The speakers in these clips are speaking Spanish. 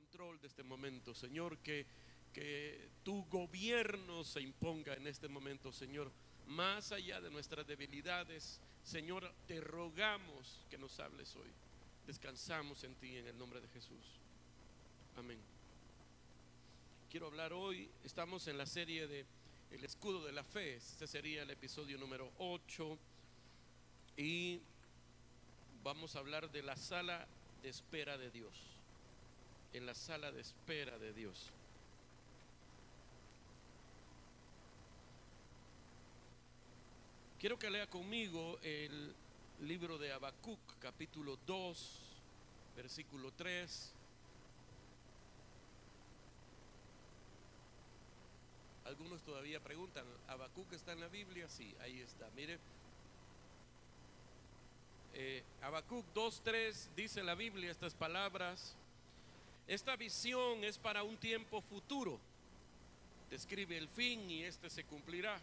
control de este momento, Señor, que tu gobierno se imponga en este momento, Señor, más allá de nuestras debilidades. Señor, te rogamos que nos hables hoy. Descansamos en ti en el nombre de Jesús. Amén. Quiero hablar hoy, estamos en la serie de El escudo de la fe. Este sería el episodio número 8 y vamos a hablar de la sala de espera de Dios. En la sala de espera de Dios. Quiero que lea conmigo el libro de Habacuc, capítulo 2, versículo 3. Algunos todavía preguntan, ¿Habacuc está en la Biblia? Sí, ahí está, mire. Habacuc 2:3 dice la Biblia estas palabras: esta visión es para un tiempo futuro, describe el fin y este se cumplirá.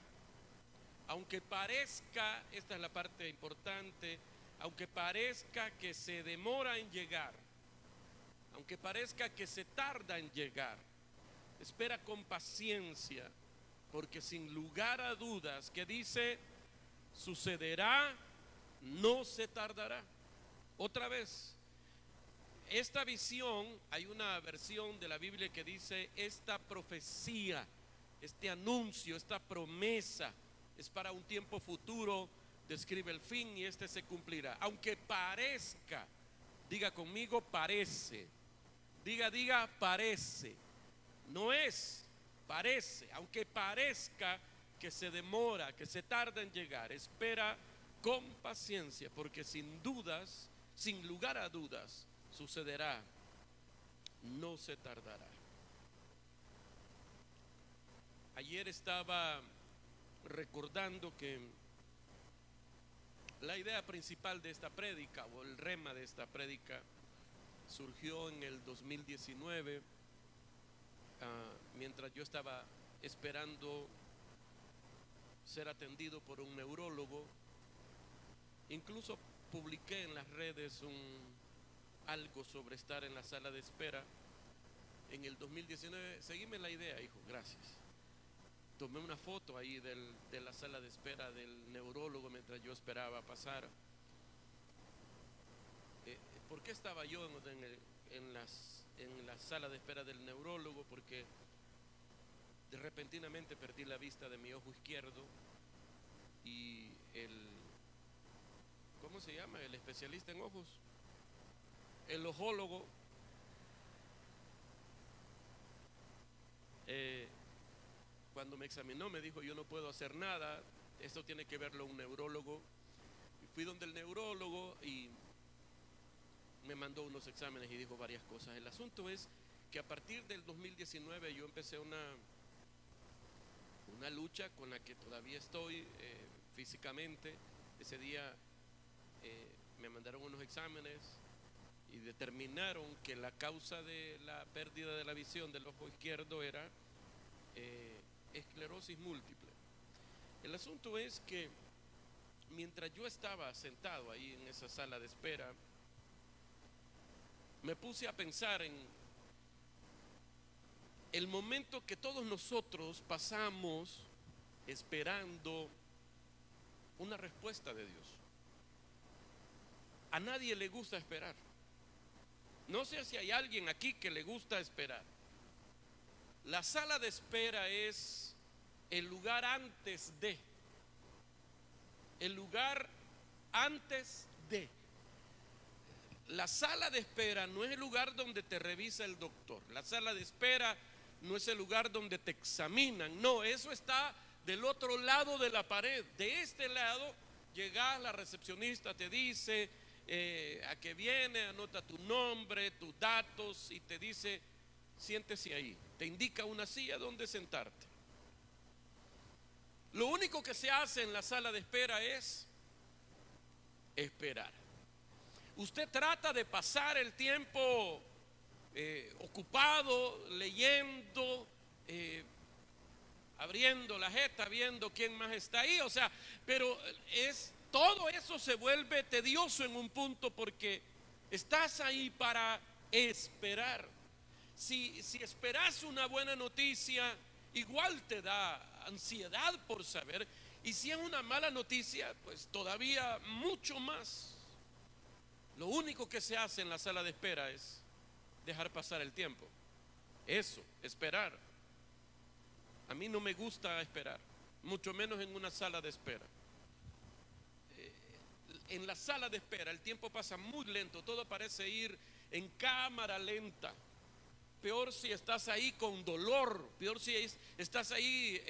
Aunque parezca, esta es la parte importante, aunque parezca que se demora en llegar, aunque parezca que se tarda en llegar, espera con paciencia, porque sin lugar a dudas, que dice, sucederá, no se tardará. Otra vez, esta visión, hay una versión de la Biblia que dice, esta profecía, este anuncio, esta promesa, es para un tiempo futuro, describe el fin y este se cumplirá. Aunque parezca, diga conmigo, parece. Diga, parece. No es, parece. Aunque parezca que se demora, que se tarda en llegar, espera con paciencia, porque sin dudas, sin lugar a dudas, sucederá, no se tardará. Ayer estaba recordando que la idea principal de esta prédica, o el rema de esta prédica, surgió en el 2019, mientras yo estaba esperando ser atendido por un neurólogo. Incluso publiqué en las redes algo sobre estar en la sala de espera en el 2019. Seguime la idea, hijo, gracias. Tomé una foto ahí de la sala de espera del neurólogo mientras yo esperaba pasar. ¿Por qué estaba yo en la sala de espera del neurólogo? Porque repentinamente perdí la vista de mi ojo izquierdo y ¿cómo se llama? El especialista en ojos, el ojólogo, cuando me examinó me dijo, yo no puedo hacer nada, esto tiene que verlo un neurólogo. Y fui donde el neurólogo y me mandó unos exámenes y dijo varias cosas. El asunto es que a partir del 2019 yo empecé una lucha con la que todavía estoy físicamente. Ese día me mandaron unos exámenes y determinaron que la causa de la pérdida de la visión del ojo izquierdo era esclerosis múltiple. El asunto es que mientras yo estaba sentado ahí en esa sala de espera, me puse a pensar en el momento que todos nosotros pasamos esperando una respuesta de Dios. A nadie le gusta esperar. No sé si hay alguien aquí que le gusta esperar. La sala de espera es el lugar antes de. El lugar antes de. La sala de espera no es el lugar donde te revisa el doctor. La sala de espera no es el lugar donde te examinan. No, eso está del otro lado de la pared. De este lado llega la recepcionista, te dice a qué viene, anota tu nombre, tus datos y te dice, siéntese ahí. Te indica una silla donde sentarte. Lo único que se hace en la sala de espera es esperar. Usted trata de pasar el tiempo ocupado, leyendo, abriendo la jeta, viendo quién más está ahí. O sea, pero todo eso se vuelve tedioso en un punto porque estás ahí para esperar. Si esperas una buena noticia, igual te da ansiedad por saber. Y si es una mala noticia, pues todavía mucho más. Lo único que se hace en la sala de espera es dejar pasar el tiempo. Eso, esperar. A mí no me gusta esperar, mucho menos en una sala de espera. En la sala de espera el tiempo pasa muy lento, todo parece ir en cámara lenta. Peor si estás ahí con dolor, peor si estás ahí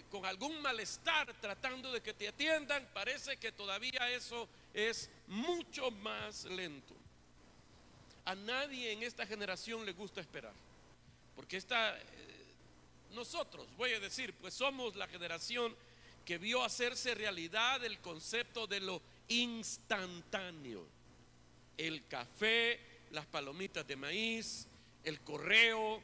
con algún malestar tratando de que te atiendan, parece que todavía eso es mucho más lento. A nadie en esta generación le gusta esperar, porque nosotros, voy a decir, pues somos la generación que vio hacerse realidad el concepto de lo instantáneo. El café, las palomitas de maíz, el correo,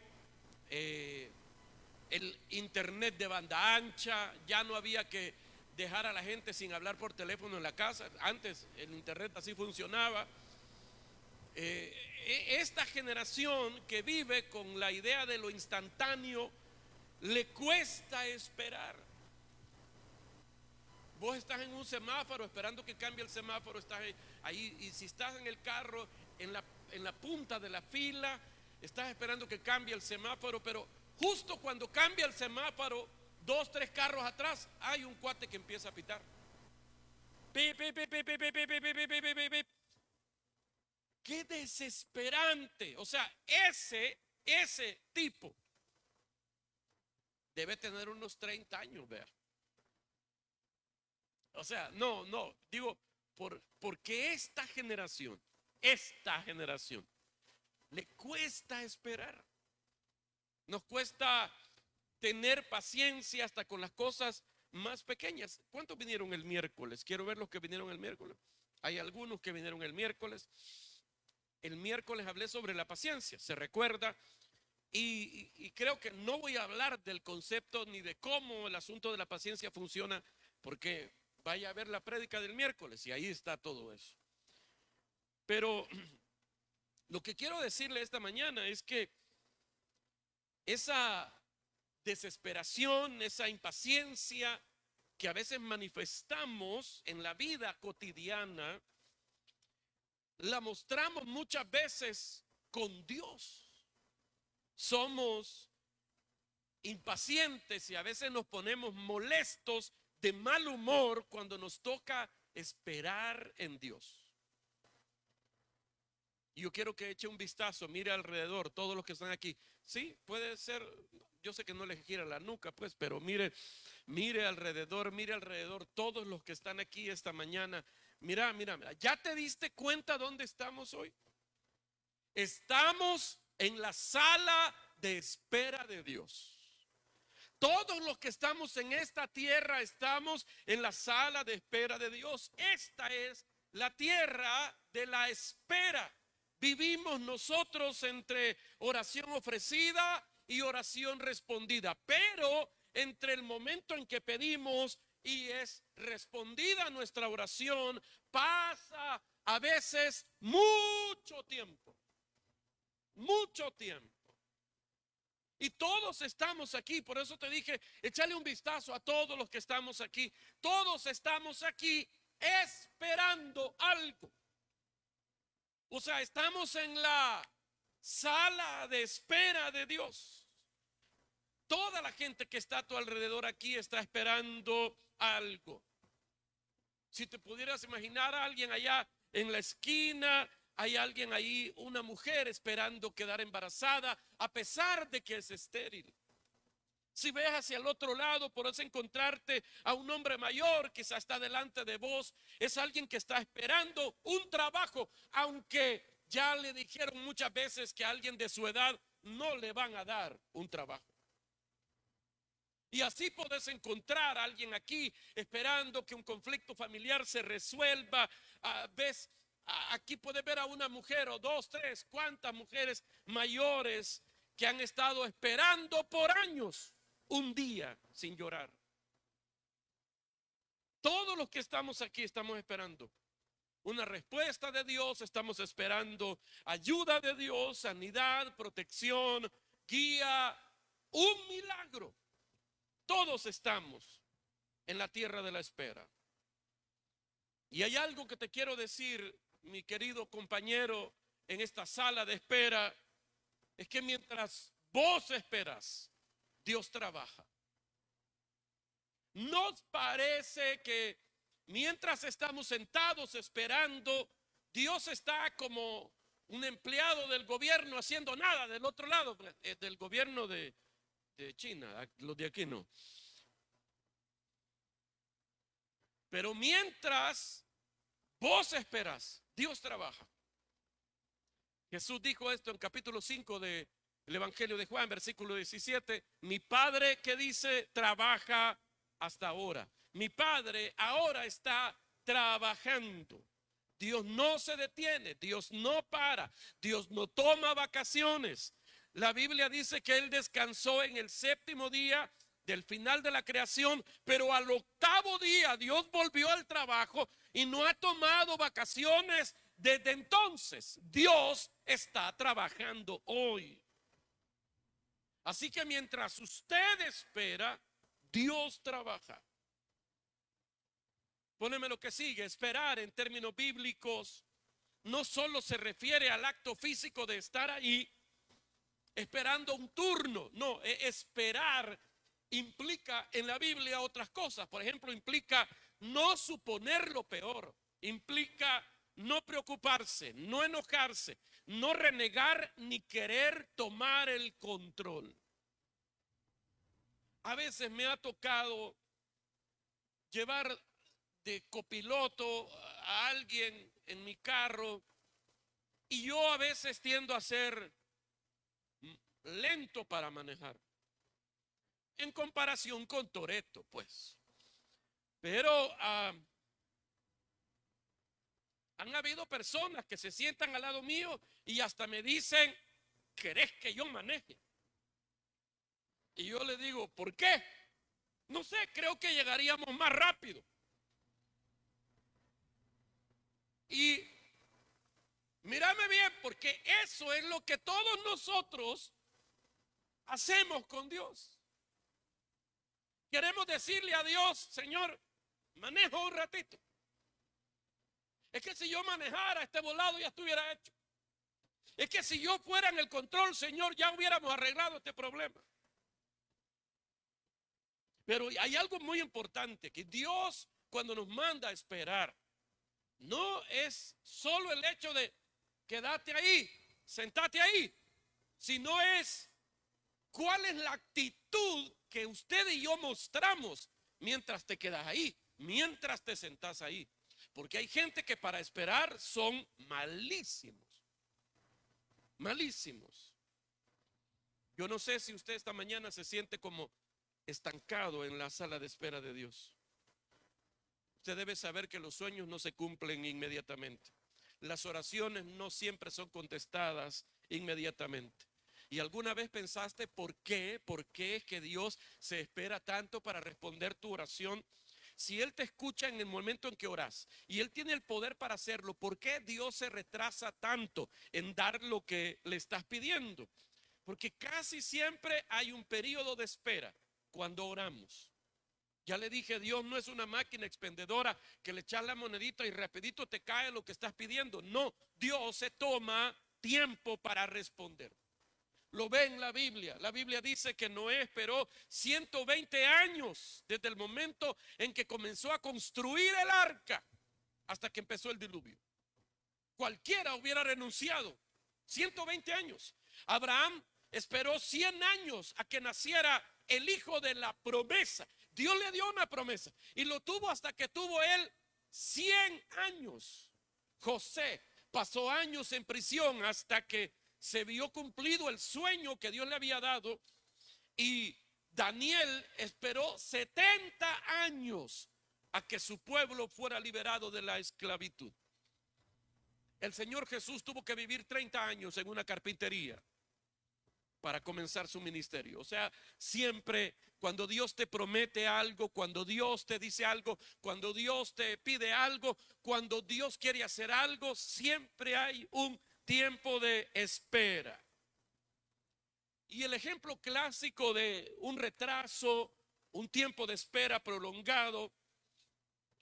el internet de banda ancha. Ya no había que dejar a la gente sin hablar por teléfono en la casa. Antes el internet así funcionaba. Esta generación que vive con la idea de lo instantáneo le cuesta esperar. Vos estás en un semáforo esperando que cambie el semáforo, estás ahí, y si estás en el carro, en la punta de la fila, estás esperando que cambie el semáforo, pero justo cuando cambia el semáforo, 2, 3 carros atrás, hay un cuate que empieza a pitar. Pip, pip, pip, pip, pip, pip, pip, pip, pip, pip. Qué desesperante. O sea, ese tipo debe tener unos 30 años, ver. O sea, no, digo, porque esta generación le cuesta esperar. Nos cuesta tener paciencia hasta con las cosas más pequeñas. ¿Cuántos vinieron el miércoles? Quiero ver los que vinieron el miércoles. Hay algunos que vinieron el miércoles. El miércoles hablé sobre la paciencia, ¿se recuerda? Y creo que no voy a hablar del concepto ni de cómo el asunto de la paciencia funciona, porque vaya a ver la prédica del miércoles y ahí está todo eso. Pero lo que quiero decirle esta mañana es que esa desesperación, esa impaciencia que a veces manifestamos en la vida cotidiana, la mostramos muchas veces con Dios. Somos impacientes y a veces nos ponemos molestos, de mal humor, cuando nos toca esperar en Dios. Y yo quiero que eche un vistazo, mire alrededor, todos los que están aquí. Sí, puede ser, yo sé que no les gira la nuca, pues, pero mire alrededor, todos los que están aquí esta mañana. Mira, ¿ya te diste cuenta dónde estamos hoy? Estamos en la sala de espera de Dios. Todos los que estamos en esta tierra estamos en la sala de espera de Dios. Esta es la tierra de la espera. Vivimos nosotros entre oración ofrecida y oración respondida, pero entre el momento en que pedimos y es respondida nuestra oración, pasa a veces mucho tiempo. Y todos estamos aquí, por eso te dije, échale un vistazo a todos los que estamos aquí. Todos estamos aquí esperando algo. O sea, estamos en la sala de espera de Dios. Toda la gente que está a tu alrededor aquí está esperando algo. Si te pudieras imaginar a alguien allá en la esquina, hay alguien ahí, una mujer esperando quedar embarazada a pesar de que es estéril. Si ves hacia el otro lado, podrás encontrarte a un hombre mayor, quizás está delante de vos. Es alguien que está esperando un trabajo, aunque ya le dijeron muchas veces que a alguien de su edad no le van a dar un trabajo. Y así podés encontrar a alguien aquí esperando que un conflicto familiar se resuelva. Ves, aquí puedes ver a una mujer o 2, 3, cuántas mujeres mayores que han estado esperando por años un día sin llorar. Todos los que estamos aquí estamos esperando. una respuesta de Dios, estamos esperando ayuda de Dios, sanidad, protección, guía, un milagro. Todos estamos en la tierra de la espera. Y hay algo que te quiero decir, mi querido compañero, en esta sala de espera, es que mientras vos esperas, Dios trabaja. ¿Nos parece que mientras estamos sentados esperando, Dios está como un empleado del gobierno haciendo nada del otro lado, del gobierno de China, los de aquí no? Pero mientras vos esperas, Dios trabaja. Jesús dijo esto en capítulo 5 del Evangelio de Juan, versículo 17. Mi Padre, que dice, trabaja hasta ahora. Mi Padre ahora está trabajando. Dios no se detiene, Dios no para, Dios no toma vacaciones. La Biblia dice que Él descansó en el séptimo día del final de la creación, pero al octavo día Dios volvió al trabajo y no ha tomado vacaciones desde entonces. Dios está trabajando hoy. Así que mientras usted espera, Dios trabaja. Póneme lo que sigue. Esperar en términos bíblicos no solo se refiere al acto físico de estar ahí esperando un turno. No, esperar implica en la Biblia otras cosas. Por ejemplo, implica no suponer lo peor. Implica no preocuparse, no enojarse, no renegar ni querer tomar el control. A veces me ha tocado llevar de copiloto a alguien en mi carro y yo a veces tiendo a ser lento para manejar en comparación con Toretto, pues. Pero han habido personas que se sientan al lado mío y hasta me dicen, ¿querés que yo maneje? Y yo le digo, ¿por qué? No sé, creo que llegaríamos más rápido. Y mírame bien, porque eso es lo que todos nosotros hacemos con Dios. Queremos decirle a Dios, Señor, manejo un ratito. Es que si yo manejara este volado ya estuviera hecho. Es que si yo fuera en el control, Señor, ya hubiéramos arreglado este problema. Pero hay algo muy importante, que Dios cuando nos manda a esperar, no es solo el hecho de quédate ahí, sentate ahí, sino es cuál es la actitud que usted y yo mostramos mientras te quedas ahí, mientras te sentás ahí. Porque hay gente que para esperar son malísimos, malísimos. Yo no sé si usted esta mañana se siente como estancado en la sala de espera de Dios. Usted debe saber que los sueños no se cumplen inmediatamente. Las oraciones no siempre son contestadas inmediatamente. ¿Y alguna vez pensaste por qué es que Dios se espera tanto para responder tu oración? Si Él te escucha en el momento en que oras y Él tiene el poder para hacerlo, ¿por qué Dios se retrasa tanto en dar lo que le estás pidiendo? Porque casi siempre hay un periodo de espera cuando oramos. Ya le dije, Dios no es una máquina expendedora que le echas la monedita y rapidito te cae lo que estás pidiendo. No, Dios se toma tiempo para responder. Lo ve en la Biblia. La Biblia dice que Noé esperó 120 años desde el momento en que comenzó a construir el arca hasta que empezó el diluvio. Cualquiera hubiera renunciado. 120 años. Abraham esperó 100 años a que naciera el hijo de la promesa. Dios le dio una promesa y lo tuvo hasta que tuvo él 100 años. José pasó años en prisión hasta que se vio cumplido el sueño que Dios le había dado. Y Daniel esperó 70 años a que su pueblo fuera liberado de la esclavitud. El Señor Jesús tuvo que vivir 30 años en una carpintería para comenzar su ministerio. O sea, siempre cuando Dios te promete algo, cuando Dios te dice algo, cuando Dios te pide algo, cuando Dios quiere hacer algo, siempre hay un tiempo de espera. Y el ejemplo clásico de un retraso, un tiempo de espera prolongado,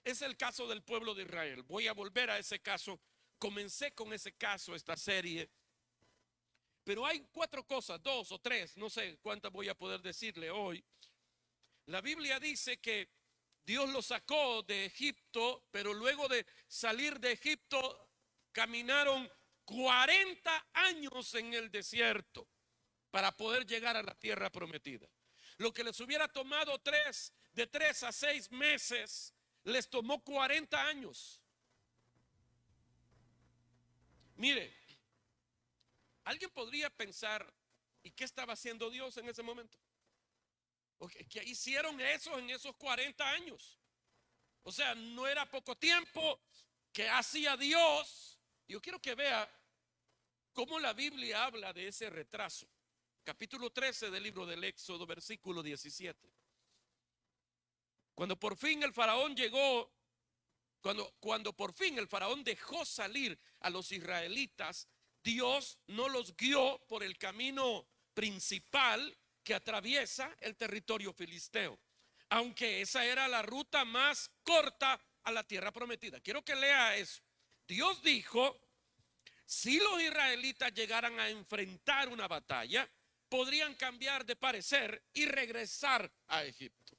es el caso del pueblo de Israel. Voy a volver a ese caso. Comencé con ese caso, esta serie. Pero hay 4 cosas, 2 o 3, no sé cuántas voy a poder decirle hoy. La Biblia dice que Dios los sacó de Egipto, pero luego de salir de Egipto caminaron 40 años en el desierto para poder llegar a la tierra prometida. Lo que les hubiera tomado de 3 a 6 meses, les tomó 40 años. Mire, alguien podría pensar, ¿y qué estaba haciendo Dios en ese momento? ¿Qué hicieron eso en esos 40 años? O sea, no era poco tiempo. ¿Qué hacía Dios? Yo quiero que vea cómo la Biblia habla de ese retraso. Capítulo 13 del libro del Éxodo, versículo 17. Cuando por fin el faraón llegó, cuando por fin el faraón dejó salir a los israelitas, Dios no los guió por el camino principal que atraviesa el territorio filisteo, aunque esa era la ruta más corta a la tierra prometida. Quiero que lea eso. Dios dijo, si los israelitas llegaran a enfrentar una batalla, podrían cambiar de parecer y regresar a Egipto.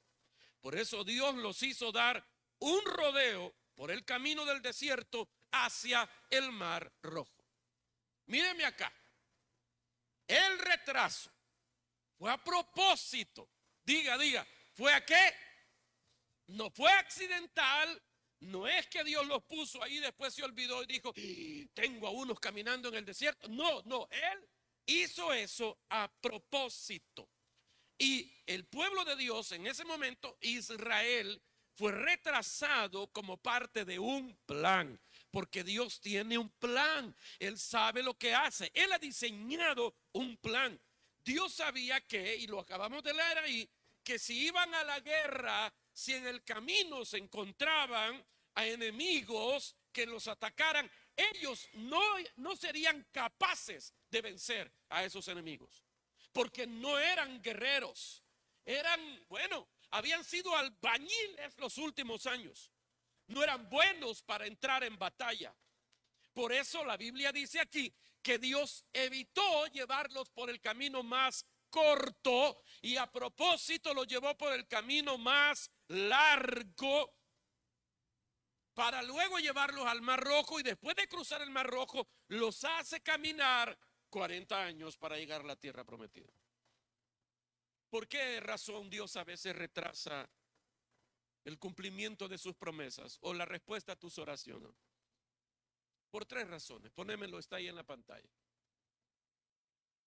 Por eso Dios los hizo dar un rodeo por el camino del desierto hacia el Mar Rojo. Míreme acá. El retraso fue a propósito. Diga, ¿fue a qué? No fue accidental. No es que Dios los puso ahí, después se olvidó y dijo, tengo a unos caminando en el desierto. No, Él hizo eso a propósito. Y el pueblo de Dios en ese momento, Israel, fue retrasado como parte de un plan. Porque Dios tiene un plan. Él sabe lo que hace. Él ha diseñado un plan. Dios sabía que, y lo acabamos de leer ahí, que si iban a la guerra, si en el camino se encontraban a enemigos que los atacaran, ellos no serían capaces de vencer a esos enemigos. Porque no eran guerreros. Habían sido albañiles los últimos años. No eran buenos para entrar en batalla. Por eso la Biblia dice aquí que Dios evitó llevarlos por el camino más corto y a propósito los llevó por el camino más largo para luego llevarlos al Mar Rojo, y después de cruzar el Mar Rojo los hace caminar 40 años para llegar a la tierra prometida. ¿Por qué razón Dios a veces retrasa el cumplimiento de sus promesas o la respuesta a tus oraciones? Por 3 razones. Ponémelo, está ahí en la pantalla.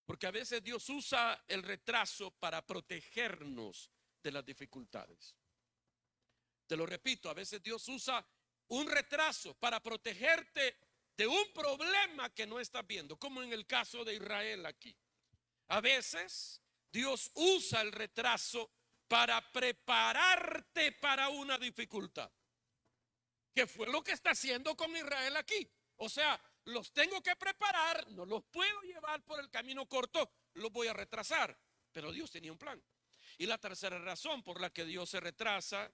Porque a veces Dios usa el retraso para protegernos de las dificultades. Te lo repito, a veces Dios usa un retraso para protegerte de un problema que no estás viendo, como en el caso de Israel aquí. A veces Dios usa el retraso para prepararte para una dificultad, que fue lo que está haciendo con Israel aquí. O sea, los tengo que preparar, no los puedo llevar por el camino corto, los voy a retrasar. Pero Dios tenía un plan. Y la tercera razón por la que Dios se retrasa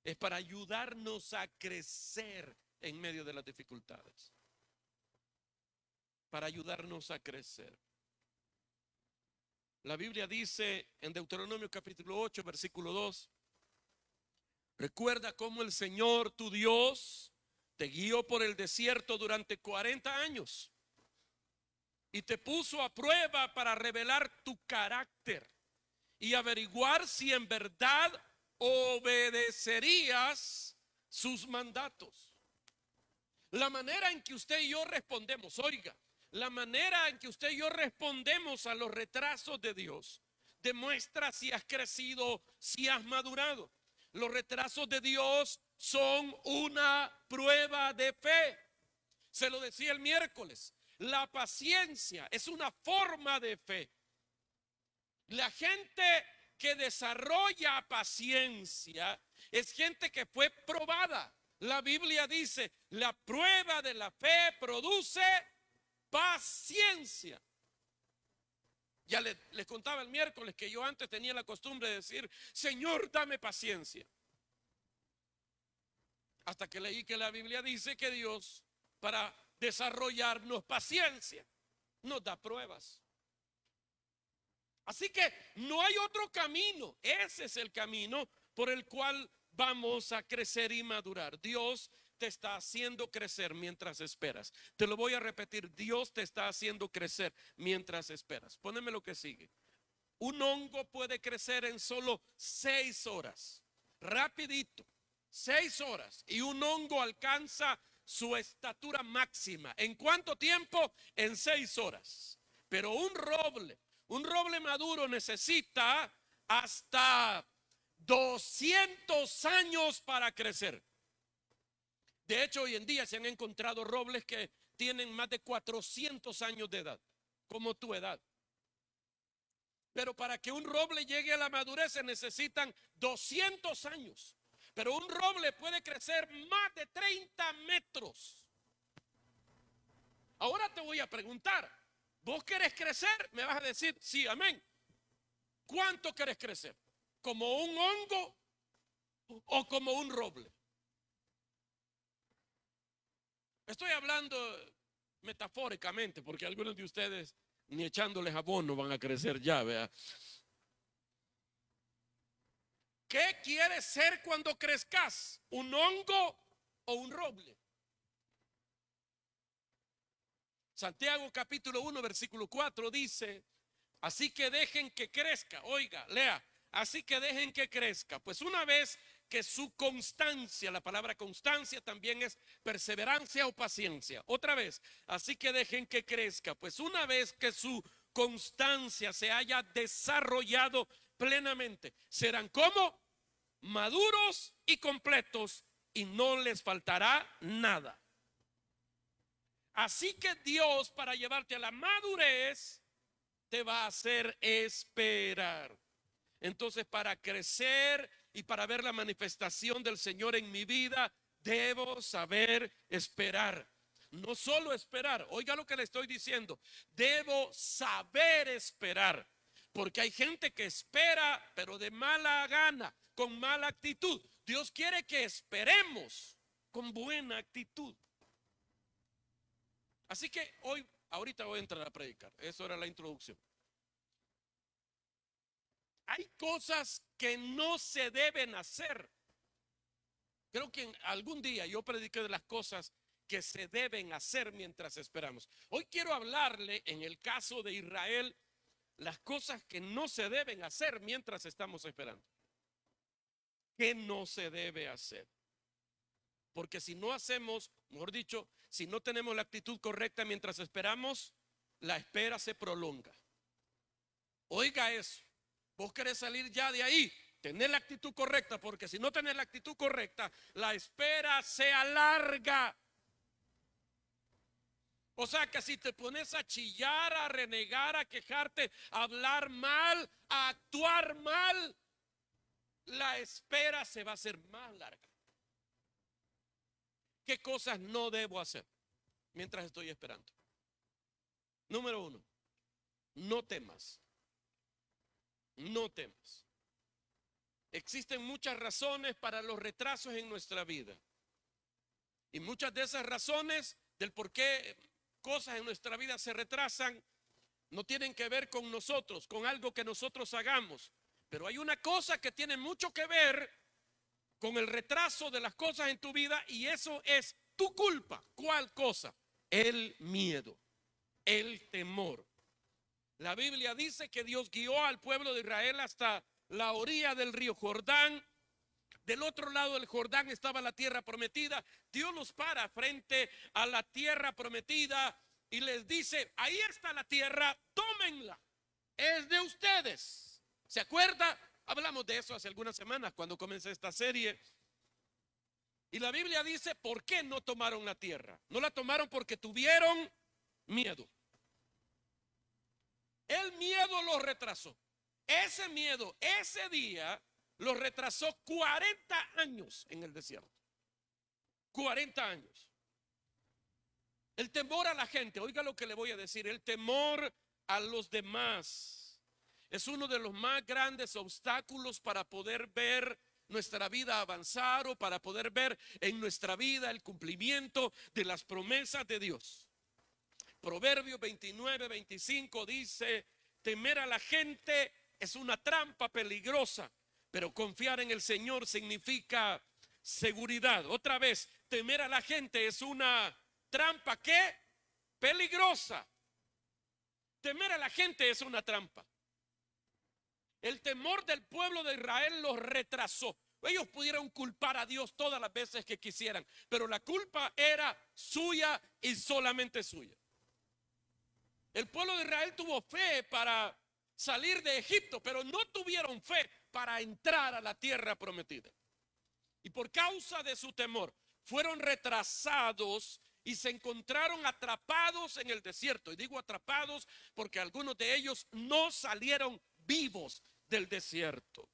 es para ayudarnos a crecer en medio de las dificultades. Para ayudarnos a crecer. La Biblia dice en Deuteronomio capítulo 8, versículo 2, recuerda cómo el Señor tu Dios te guió por el desierto durante 40 años y te puso a prueba para revelar tu carácter y averiguar si en verdad obedecerías sus mandatos. La manera en que usted y yo respondemos, oiga, la manera en que usted y yo respondemos a los retrasos de Dios demuestra si has crecido, si has madurado. Los retrasos de Dios son una prueba de fe. Se lo decía el miércoles, la paciencia es una forma de fe. La gente que desarrolla paciencia es gente que fue probada. La Biblia dice, la prueba de la fe produce paciencia. Ya les contaba el miércoles que yo antes tenía la costumbre de decir, Señor, dame paciencia. Hasta que leí que la Biblia dice que Dios, para desarrollarnos paciencia, nos da pruebas. Así que no hay otro camino. Ese es el camino por el cual vamos a crecer y madurar. Dios te está haciendo crecer mientras esperas. Te lo voy a repetir. Dios te está haciendo crecer mientras esperas. Póneme lo que sigue. Un hongo puede crecer en solo 6 horas. Rapidito. 6 horas. Y un hongo alcanza su estatura máxima. ¿En cuánto tiempo? En 6 horas. Pero un roble maduro necesita hasta 200 años para crecer. De hecho, hoy en día se han encontrado robles que tienen más de 400 años de edad, como tu edad. Pero para que un roble llegue a la madurez se necesitan 200 años. Pero un roble puede crecer más de 30 metros. Ahora te voy a preguntar, ¿vos querés crecer? Me vas a decir, sí, amén. ¿Cuánto querés crecer? ¿Como un hongo o como un roble? Estoy hablando metafóricamente, porque algunos de ustedes ni echándoles abono van a crecer ya, vea. ¿Qué quieres ser cuando crezcas? ¿Un hongo o un roble? Santiago capítulo 1 versículo 4 dice, así que dejen que crezca. Oiga, lea, así que dejen que crezca. Pues una vez que su constancia, la palabra constancia también es perseverancia o paciencia. Otra vez, así que dejen que crezca. Pues una vez que su constancia se haya desarrollado plenamente, serán como maduros y completos y no les faltará nada. Así que Dios, para llevarte a la madurez, te va a hacer esperar. Entonces, para crecer y para ver la manifestación del Señor en mi vida, debo saber esperar. No solo esperar, oiga lo que le estoy diciendo, debo saber esperar. Porque hay gente que espera, pero de mala gana, con mala actitud. Dios quiere que esperemos con buena actitud. Así que ahorita voy a entrar a predicar. Eso era la introducción. Hay cosas que no se deben hacer. Creo que algún día yo prediqué de las cosas que se deben hacer mientras esperamos. Hoy quiero hablarle, en el caso de Israel, las cosas que no se deben hacer mientras estamos esperando. ¿Qué no se debe hacer? Porque si no hacemos, mejor dicho, si no tenemos la actitud correcta mientras esperamos, la espera se prolonga. Oiga eso. Vos querés salir ya de ahí, tener la actitud correcta, porque si no tenés la actitud correcta, la espera se alarga. O sea que si te pones a chillar, a renegar, a quejarte, a hablar mal, a actuar mal, la espera se va a hacer más larga. ¿Qué cosas no debo hacer mientras estoy esperando? Número 1, no temas. No temas. Existen muchas razones para los retrasos en nuestra vida. Y muchas de esas razones del por qué cosas en nuestra vida se retrasan no tienen que ver con nosotros, con algo que nosotros hagamos. Pero hay una cosa que tiene mucho que ver con el retraso de las cosas en tu vida, y eso es tu culpa. ¿Cuál cosa? El miedo, el temor. La Biblia dice que Dios guió al pueblo de Israel hasta la orilla del río Jordán. Del otro lado del Jordán estaba la tierra prometida. Dios los para frente a la tierra prometida y les dice, ahí está la tierra, tómenla, es de ustedes. ¿Se acuerda? Hablamos de eso hace algunas semanas cuando comencé esta serie. Y la Biblia dice, ¿por qué no tomaron la tierra? No la tomaron porque tuvieron miedo. El miedo los retrasó. Ese miedo, ese día, los retrasó 40 años en el desierto. 40 años. El temor a la gente, oiga lo que le voy a decir, el temor a los demás es uno de los más grandes obstáculos para poder ver nuestra vida avanzar o para poder ver en nuestra vida el cumplimiento de las promesas de Dios. Proverbios 29-25 dice: temer a la gente es una trampa peligrosa, pero confiar en el Señor significa seguridad. Otra vez, temer a la gente es una trampa ¿qué? Peligrosa. Temer a la gente es una trampa. El temor del pueblo de Israel los retrasó. Ellos pudieron culpar a Dios todas las veces que quisieran, pero la culpa era suya y solamente suya. El pueblo de Israel tuvo fe para salir de Egipto, pero no tuvieron fe para entrar a la tierra prometida. Y por causa de su temor, fueron retrasados y se encontraron atrapados en el desierto. Y digo atrapados porque algunos de ellos no salieron vivos del desierto.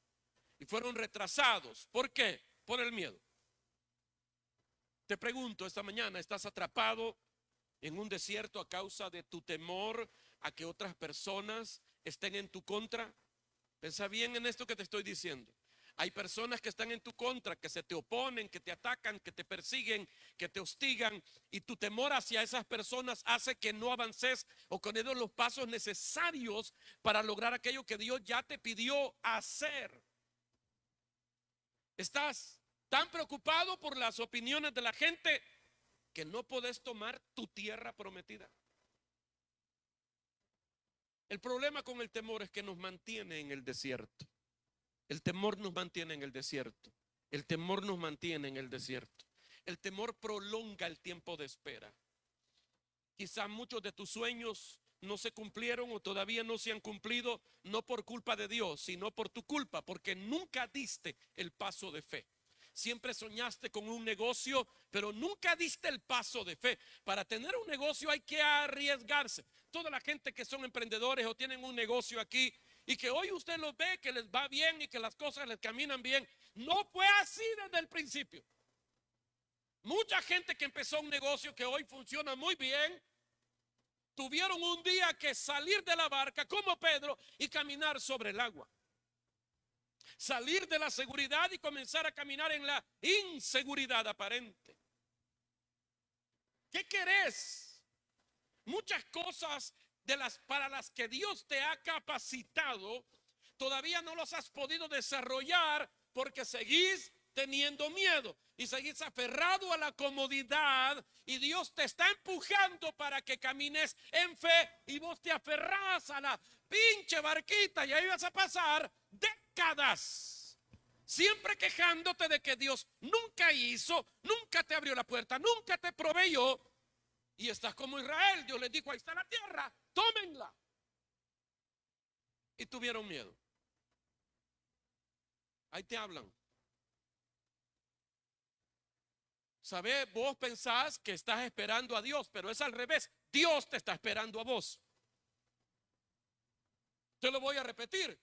Y fueron retrasados. ¿Por qué? Por el miedo. Te pregunto esta mañana, ¿estás atrapado en un desierto a causa de tu temor a que otras personas estén en tu contra? Pensa bien en esto que te estoy diciendo. Hay personas que están en tu contra, que se te oponen, que te atacan, que te persiguen, que te hostigan, y tu temor hacia esas personas hace que no avances o con ellos los pasos necesarios para lograr aquello que Dios ya te pidió hacer. Estás tan preocupado por las opiniones de la gente que no podés tomar tu tierra prometida. El problema con el temor es que nos mantiene en el desierto. El temor nos mantiene en el desierto. El temor nos mantiene en el desierto. El temor prolonga el tiempo de espera. Quizá muchos de tus sueños no se cumplieron o todavía no se han cumplido, no por culpa de Dios, sino por tu culpa, porque nunca diste el paso de fe. Siempre soñaste con un negocio, pero nunca diste el paso de fe. Para tener un negocio hay que arriesgarse. Toda la gente que son emprendedores o tienen un negocio aquí y que hoy usted los ve que les va bien y que las cosas les caminan bien, no fue así desde el principio. Mucha gente que empezó un negocio que hoy funciona muy bien, tuvieron un día que salir de la barca como Pedro y caminar sobre el agua. Salir de la seguridad y comenzar a caminar en la inseguridad aparente. ¿Qué querés? Muchas cosas para las que Dios te ha capacitado, todavía no los has podido desarrollar porque seguís teniendo miedo y seguís aferrado a la comodidad, y Dios te está empujando para que camines en fe y vos te aferrás a la pinche barquita y ahí vas a pasar décadas siempre quejándote de que Dios nunca hizo, nunca te abrió la puerta, nunca te proveyó. Y estás como Israel. Dios les dijo: ahí está la tierra, tómenla. Y tuvieron miedo. Ahí te hablan. ¿Sabes? Vos pensás que estás esperando a Dios, pero es al revés. Dios te está esperando a vos. Te lo voy a repetir.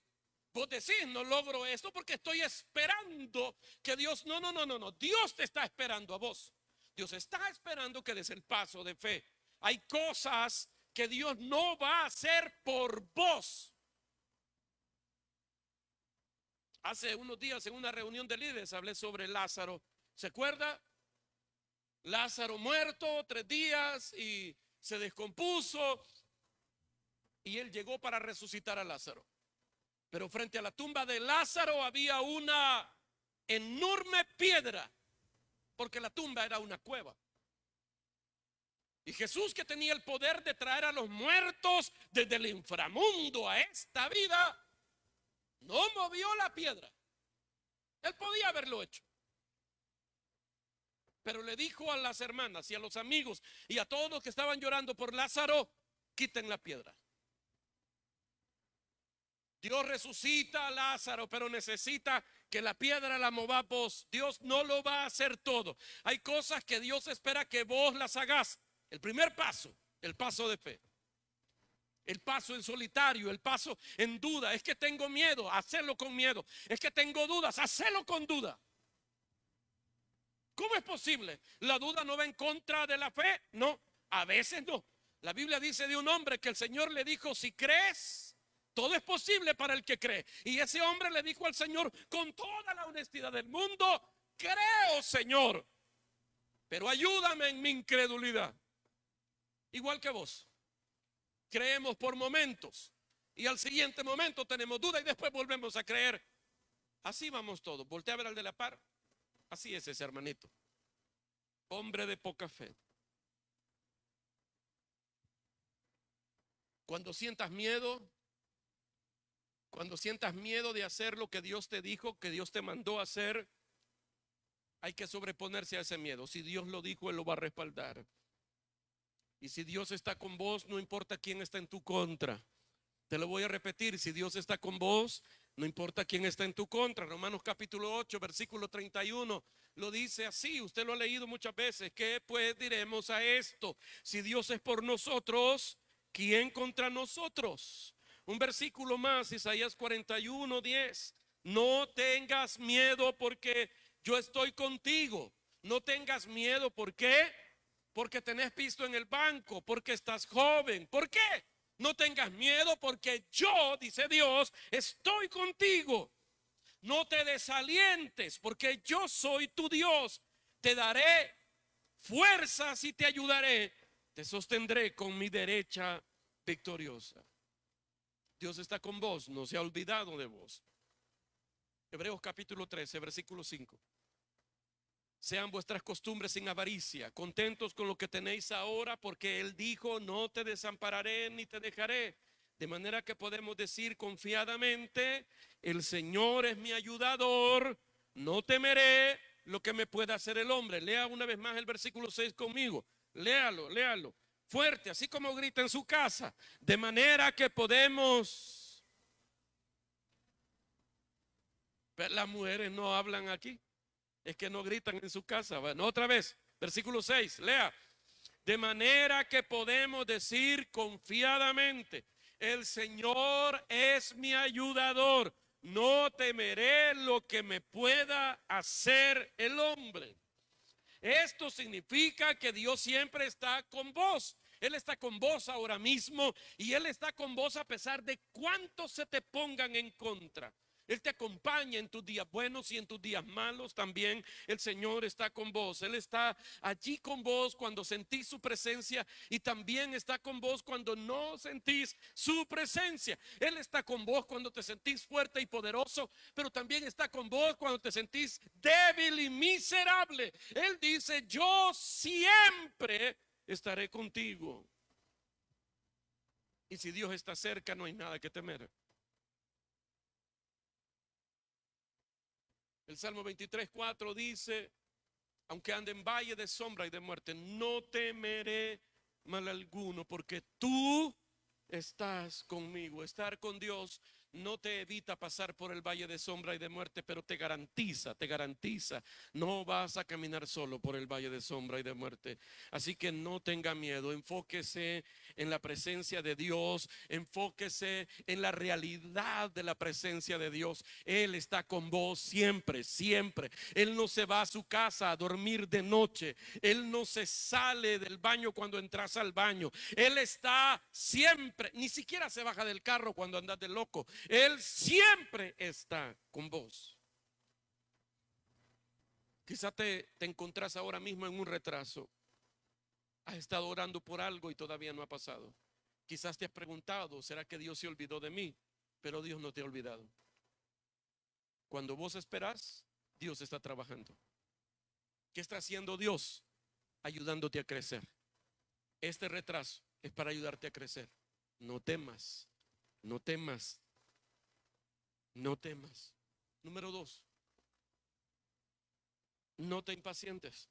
Vos decís: no logro esto porque estoy esperando que Dios. No. Dios te está esperando a vos. Dios está esperando que des el paso de fe. Hay cosas que Dios no va a hacer por vos. Hace unos días en una reunión de líderes hablé sobre Lázaro. ¿Se acuerda? Lázaro muerto 3 días y se descompuso. Y él llegó para resucitar a Lázaro. Pero frente a la tumba de Lázaro había una enorme piedra, porque la tumba era una cueva. Y Jesús, que tenía el poder de traer a los muertos desde el inframundo a esta vida, no movió la piedra. Él podía haberlo hecho, pero le dijo a las hermanas y a los amigos y a todos los que estaban llorando por Lázaro: quiten la piedra. Dios resucita a Lázaro, pero necesita que la piedra la movas vos. Dios no lo va a hacer todo. Hay cosas que Dios espera que vos las hagas. El primer paso, el paso de fe. El paso en solitario, el paso en duda. Es que tengo miedo, hacerlo con miedo. Es que tengo dudas, hacerlo con duda. ¿Cómo es posible? ¿La duda no va en contra de la fe? No, a veces no. La Biblia dice de un hombre que el Señor le dijo: si crees, todo es posible para el que cree. Y ese hombre le dijo al Señor con toda la honestidad del mundo: creo, Señor, pero ayúdame en mi incredulidad. Igual que vos. Creemos por momentos y al siguiente momento tenemos duda y después volvemos a creer. Así vamos todos. Voltea a ver al de la par. Así es ese hermanito, hombre de poca fe. Cuando sientas miedo de hacer lo que Dios te dijo, que Dios te mandó a hacer, hay que sobreponerse a ese miedo. Si Dios lo dijo, Él lo va a respaldar. Y si Dios está con vos, no importa quién está en tu contra. Te lo voy a repetir: si Dios está con vos, no importa quién está en tu contra. Romanos capítulo 8, versículo 31 lo dice así. Usted lo ha leído muchas veces. ¿Qué pues diremos a esto? Si Dios es por nosotros, ¿quién contra nosotros? Un versículo más, Isaías 41, 10. No tengas miedo porque yo estoy contigo. No tengas miedo, ¿por qué? Porque tenés pisto en el banco, porque estás joven. ¿Por qué? No tengas miedo porque yo, dice Dios, estoy contigo. No te desalientes porque yo soy tu Dios. Te daré fuerzas y te ayudaré. Te sostendré con mi derecha victoriosa. Dios está con vos, no se ha olvidado de vos. Hebreos capítulo 13, versículo 5. Sean vuestras costumbres sin avaricia, contentos con lo que tenéis ahora, porque Él dijo: no te desampararé ni te dejaré. De manera que podemos decir confiadamente: el Señor es mi ayudador, no temeré lo que me pueda hacer el hombre. Lea una vez más el versículo 6 conmigo. Léalo, léalo fuerte, así como grita en su casa. De manera que podemos. Las mujeres no hablan aquí. Es que no gritan en su casa. Bueno, otra vez, versículo 6, lea. De manera que podemos decir confiadamente: el Señor es mi ayudador, no temeré lo que me pueda hacer el hombre. Esto significa que Dios siempre está con vos. Él está con vos ahora mismo y Él está con vos a pesar de cuántos se te pongan en contra. Él te acompaña en tus días buenos y en tus días malos también. El Señor está con vos. Él está allí con vos cuando sentís su presencia y también está con vos cuando no sentís su presencia. Él está con vos cuando te sentís fuerte y poderoso, pero también está con vos cuando te sentís débil y miserable. Él dice: yo siempre estaré contigo. Y si Dios está cerca, no hay nada que temer. El Salmo 23, 4 dice: aunque ande en valle de sombra y de muerte, no temeré mal alguno, porque tú estás conmigo. Estar con Dios no te evita pasar por el valle de sombra y de muerte, pero te garantiza, no vas a caminar solo por el valle de sombra y de muerte. Así que no tenga miedo, enfóquese en la presencia de Dios, enfóquese en la realidad de la presencia de Dios. Él está con vos siempre, siempre. Él no se va a su casa a dormir de noche. Él no se sale del baño cuando entras al baño. Él está siempre, ni siquiera se baja del carro cuando andas de loco. Él siempre está con vos. Quizá te encontrás ahora mismo en un retraso. Has estado orando por algo y todavía no ha pasado. Quizás te has preguntado: ¿será que Dios se olvidó de mí? Pero Dios no te ha olvidado. Cuando vos esperás, Dios está trabajando. ¿Qué está haciendo Dios? Ayudándote a crecer. Este retraso es para ayudarte a crecer. No temas, no temas, no temas. Número 2, no te impacientes.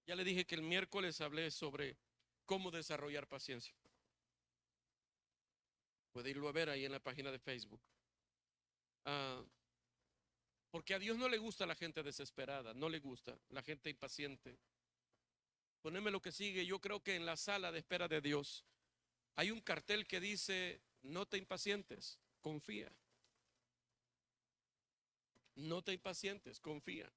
Ya le dije que el miércoles hablé sobre cómo desarrollar paciencia. Puede irlo a ver ahí en la página de Facebook. Porque a Dios no le gusta la gente desesperada, no le gusta la gente impaciente. Poneme lo que sigue. Yo creo que en la sala de espera de Dios hay un cartel que dice: no te impacientes, confía. No te impacientes, confía.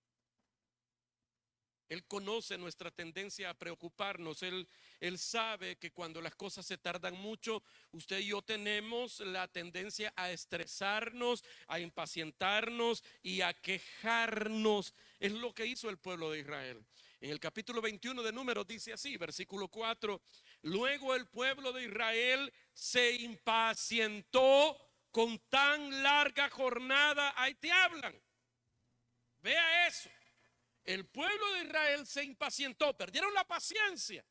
Él conoce nuestra tendencia a preocuparnos. Él sabe que cuando las cosas se tardan mucho, usted y yo tenemos la tendencia a estresarnos, a impacientarnos y a quejarnos. Es lo que hizo el pueblo de Israel. En el capítulo 21 de Números dice así, versículo 4: luego el pueblo de Israel se impacientó con tan larga jornada. Ahí te hablan. Vea eso. El pueblo de Israel se impacientó, perdieron la paciencia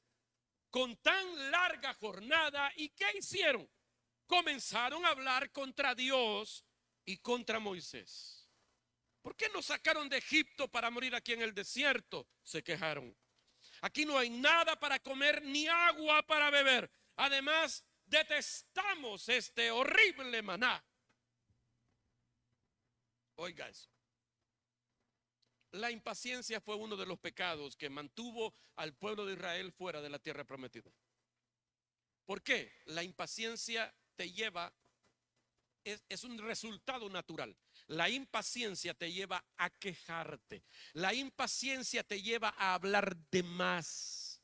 con tan larga jornada. ¿Y qué hicieron? Comenzaron a hablar contra Dios y contra Moisés. ¿Por qué nos sacaron de Egipto para morir aquí en el desierto? Se quejaron. Aquí no hay nada para comer ni agua para beber. Además, detestamos este horrible maná. Oiga eso. La impaciencia fue uno de los pecados que mantuvo al pueblo de Israel fuera de la tierra prometida. ¿Por qué? La impaciencia te lleva, es un resultado natural. La impaciencia te lleva a quejarte. La impaciencia te lleva a hablar de más.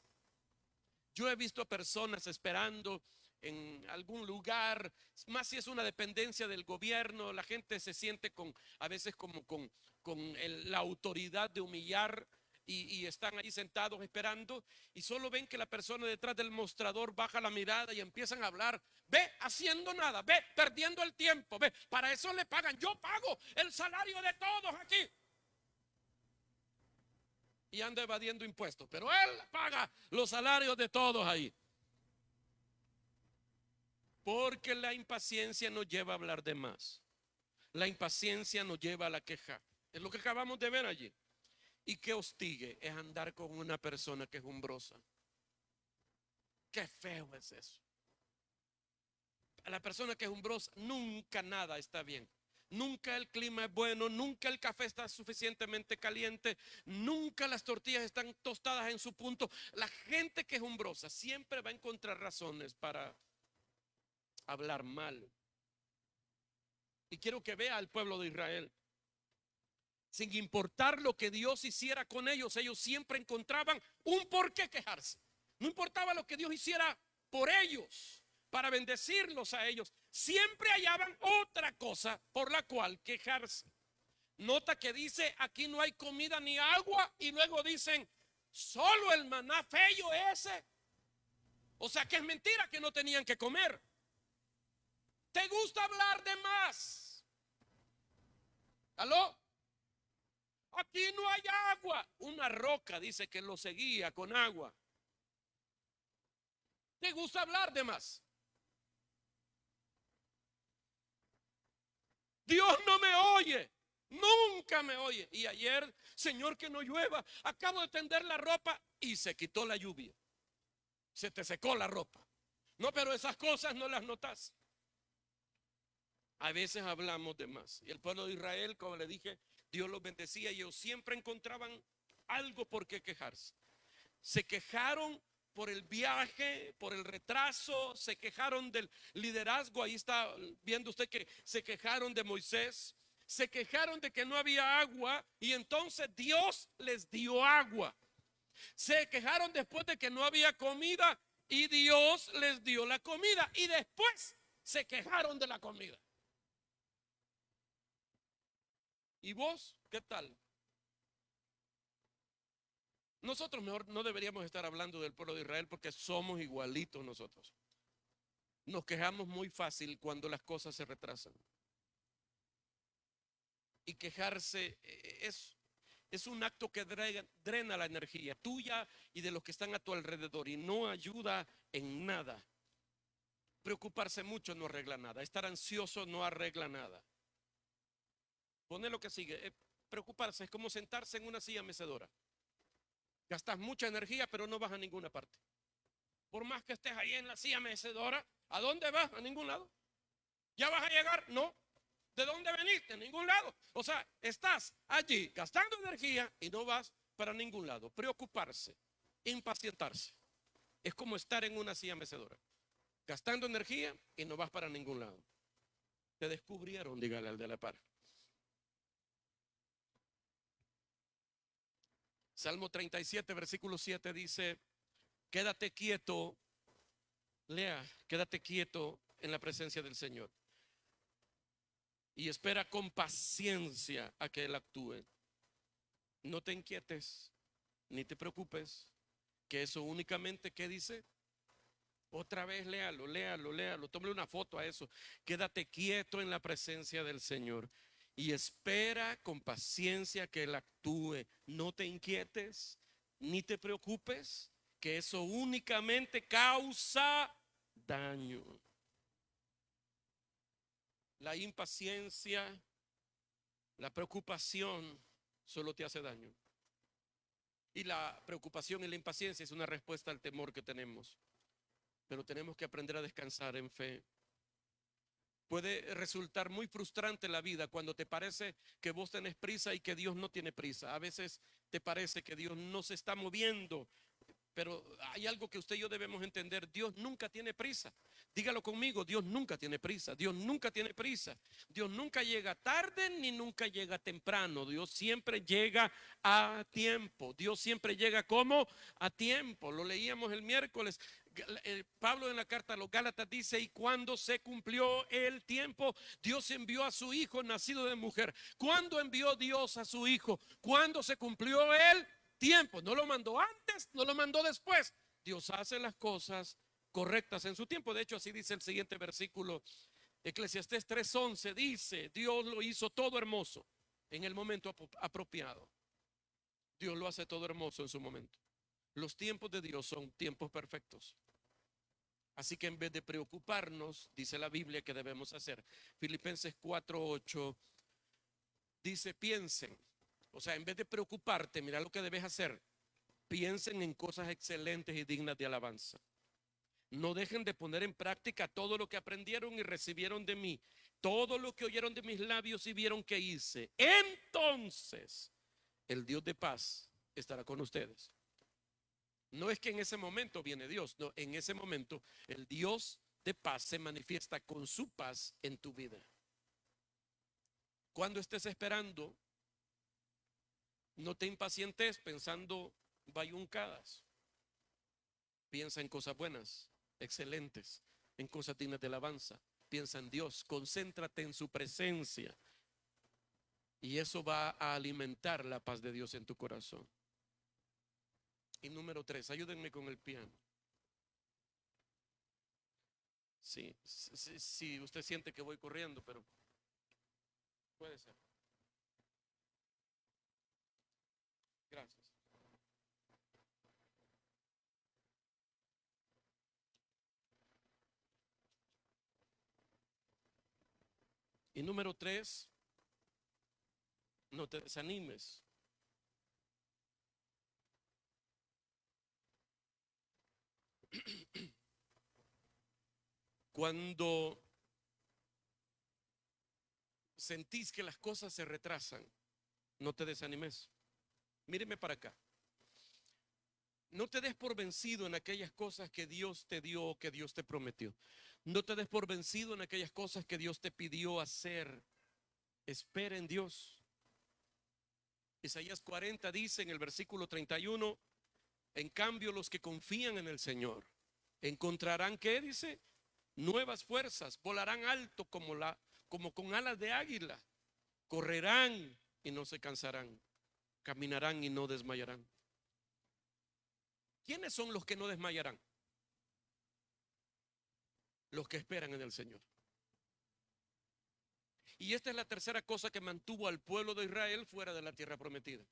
Yo he visto personas esperando en algún lugar, más si es una dependencia del gobierno, la gente se siente a veces como con la autoridad de humillar y están ahí sentados esperando y solo ven que la persona detrás del mostrador baja la mirada y empiezan a hablar. Ve haciendo nada, ve perdiendo el tiempo, ve, para eso le pagan. Yo pago el salario de todos aquí. Y anda evadiendo impuestos, pero él paga los salarios de todos ahí. Porque la impaciencia nos lleva a hablar de más. La impaciencia nos lleva a la queja. Es lo que acabamos de ver allí. Y que hostigue es andar con una persona que es umbrosa. Qué feo es eso. A la persona que es umbrosa nunca nada está bien. Nunca el clima es bueno, nunca el café está suficientemente caliente, nunca las tortillas están tostadas en su punto. La gente que es umbrosa siempre va a encontrar razones para hablar mal. Y quiero que vea al pueblo de Israel. Sin importar lo que Dios hiciera con ellos, ellos siempre encontraban un por qué quejarse. No importaba lo que Dios hiciera por ellos, para bendecirlos a ellos, siempre hallaban otra cosa por la cual quejarse. Nota que dice: aquí no hay comida ni agua, y luego dicen: solo el maná feo ese. O sea que es mentira que no tenían que comer. ¿Te gusta hablar de más? ¿Aló? Aquí no hay agua. Una roca dice que lo seguía con agua. ¿Te gusta hablar de más? Dios no me oye. Nunca me oye. Y ayer, Señor, que no llueva. Acabo de tender la ropa y se quitó la lluvia. Se te secó la ropa. No, pero esas cosas no las notas. A veces hablamos de más. Y el pueblo de Israel, como le dije, Dios los bendecía y ellos siempre encontraban algo por qué quejarse. Se quejaron por el viaje, por el retraso, se quejaron del liderazgo. Ahí está viendo usted que se quejaron de Moisés, se quejaron de que no había agua y entonces Dios les dio agua. Se quejaron después de que no había comida y Dios les dio la comida, y después se quejaron de la comida. ¿Y vos qué tal? Nosotros mejor no deberíamos estar hablando del pueblo de Israel porque somos igualitos nosotros. Nos quejamos muy fácil cuando las cosas se retrasan. Y quejarse es un acto que drena la energía tuya y de los que están a tu alrededor y no ayuda en nada. Preocuparse mucho no arregla nada. Estar ansioso no arregla nada. Pone lo que sigue. Preocuparse es como sentarse en una silla mecedora. Gastas mucha energía, pero no vas a ninguna parte. Por más que estés ahí en la silla mecedora, ¿a dónde vas? A ningún lado. ¿Ya vas a llegar? No. ¿De dónde veniste? A ningún lado. O sea, estás allí gastando energía y no vas para ningún lado. Preocuparse Impacientarse es como estar en una silla mecedora, gastando energía y no vas para ningún lado. Te descubrieron, dígale al de la par. Salmo 37, versículo 7 dice: quédate quieto, lea, quédate quieto en la presencia del Señor y espera con paciencia a que Él actúe. No te inquietes ni te preocupes, que eso únicamente, ¿qué dice? Otra vez léalo, tómale una foto a eso. Quédate quieto en la presencia del Señor y espera con paciencia que Él actúe. No te inquietes ni te preocupes, que eso únicamente causa daño. La impaciencia, la preocupación solo te hace daño. Y la preocupación y la impaciencia es una respuesta al temor que tenemos. Pero tenemos que aprender a descansar en fe. Puede resultar muy frustrante la vida cuando te parece que vos tenés prisa y que Dios no tiene prisa. A veces te parece que Dios no se está moviendo. Pero hay algo que usted y yo debemos entender: Dios nunca tiene prisa. Dígalo conmigo: Dios nunca tiene prisa. Dios nunca tiene prisa. Dios nunca llega tarde ni nunca llega temprano. Dios siempre llega a tiempo. Dios siempre llega como a tiempo. Lo leíamos el miércoles. Pablo en la carta a los Gálatas dice: y cuando se cumplió el tiempo, Dios envió a su hijo nacido de mujer. ¿Cuándo envió Dios a su hijo? Cuando se cumplió el tiempo. No lo mandó antes, no lo mandó después. Dios hace las cosas correctas en su tiempo. De hecho, así dice el siguiente versículo. Eclesiastés 3:11 dice: Dios lo hizo todo hermoso en el momento apropiado. Dios lo hace todo hermoso en su momento. Los tiempos de Dios son tiempos perfectos. Así que en vez de preocuparnos, dice la Biblia que debemos hacer. Filipenses 4:8 dice: piensen. O sea, en vez de preocuparte, mira lo que debes hacer. Piensen en cosas excelentes y dignas de alabanza. No dejen de poner en práctica todo lo que aprendieron y recibieron de mí, todo lo que oyeron de mis labios y vieron que hice. Entonces el Dios de paz estará con ustedes. No es que en ese momento viene Dios, no, en ese momento el Dios de paz se manifiesta con su paz en tu vida. Cuando estés esperando, no te impacientes pensando bayuncadas. Piensa en cosas buenas, excelentes, en cosas dignas de alabanza. Piensa en Dios, concéntrate en su presencia. Y eso va a alimentar la paz de Dios en tu corazón. Y número 3, ayúdenme con el piano. Sí, usted siente que voy corriendo, pero puede ser. Gracias. Y número 3, no te desanimes. Cuando sentís que las cosas se retrasan, no te desanimes. Míreme para acá. No te des por vencido en aquellas cosas que Dios te dio, que Dios te prometió. No te des por vencido en aquellas cosas que Dios te pidió hacer. Espera en Dios. Isaías 40 dice en el versículo 31: en cambio los que confían en el Señor encontrarán, ¿qué dice? Nuevas fuerzas, volarán alto como con alas de águila, correrán y no se cansarán, caminarán y no desmayarán. ¿Quiénes son los que no desmayarán? Los que esperan en el Señor. Y esta es la tercera cosa que mantuvo al pueblo de Israel fuera de la tierra prometida.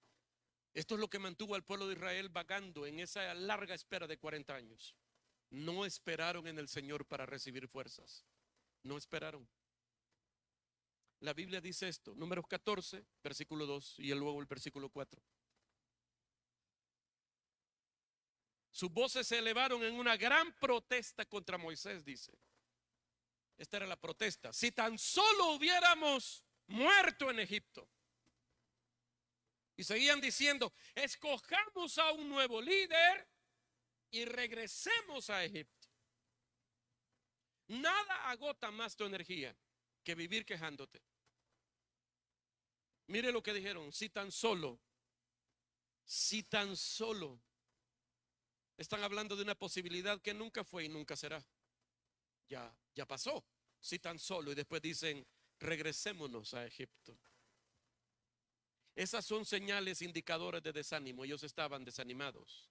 Esto es lo que mantuvo al pueblo de Israel vagando en esa larga espera de 40 años. No esperaron en el Señor para recibir fuerzas. No esperaron. La Biblia dice esto, Números 14, versículo 2 y luego el versículo 4. Sus voces se elevaron en una gran protesta contra Moisés, dice. Esta era la protesta. Si tan solo hubiéramos muerto en Egipto. Y seguían diciendo: escojamos a un nuevo líder y regresemos a Egipto. Nada agota más tu energía que vivir quejándote. Mire lo que dijeron, si tan solo están hablando de una posibilidad que nunca fue y nunca será. Ya pasó, si tan solo, y después dicen, regresémonos a Egipto. Esas son señales indicadores de desánimo. Ellos estaban desanimados.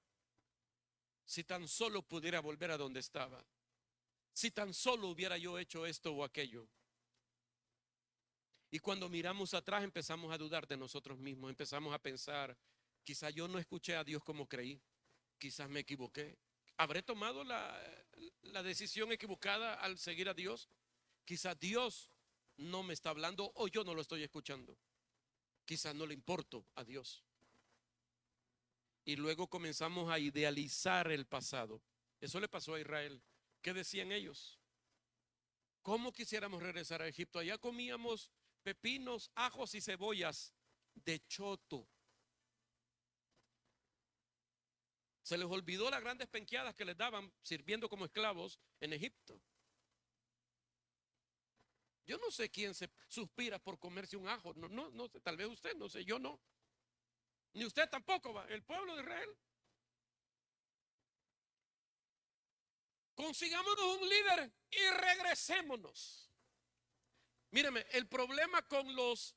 Si tan solo pudiera volver a donde estaba. Si tan solo hubiera yo hecho esto o aquello. Y cuando miramos atrás empezamos a dudar de nosotros mismos. Empezamos a pensar, quizás yo no escuché a Dios como creí. Quizás me equivoqué. ¿Habré tomado la decisión equivocada al seguir a Dios? Quizás Dios no me está hablando o yo no lo estoy escuchando. Quizás no le importo a Dios. Y luego comenzamos a idealizar el pasado. Eso le pasó a Israel. ¿Qué decían ellos? ¿Cómo quisiéramos regresar a Egipto? Allá comíamos pepinos, ajos y cebollas de choto. Se les olvidó las grandes penqueadas que les daban sirviendo como esclavos en Egipto. Yo no sé quién se suspira por comerse un ajo. No sé, tal vez usted, no sé, yo no. Ni usted tampoco, va. El pueblo de Israel. Consigámonos un líder y regresémonos. Míreme, el problema con los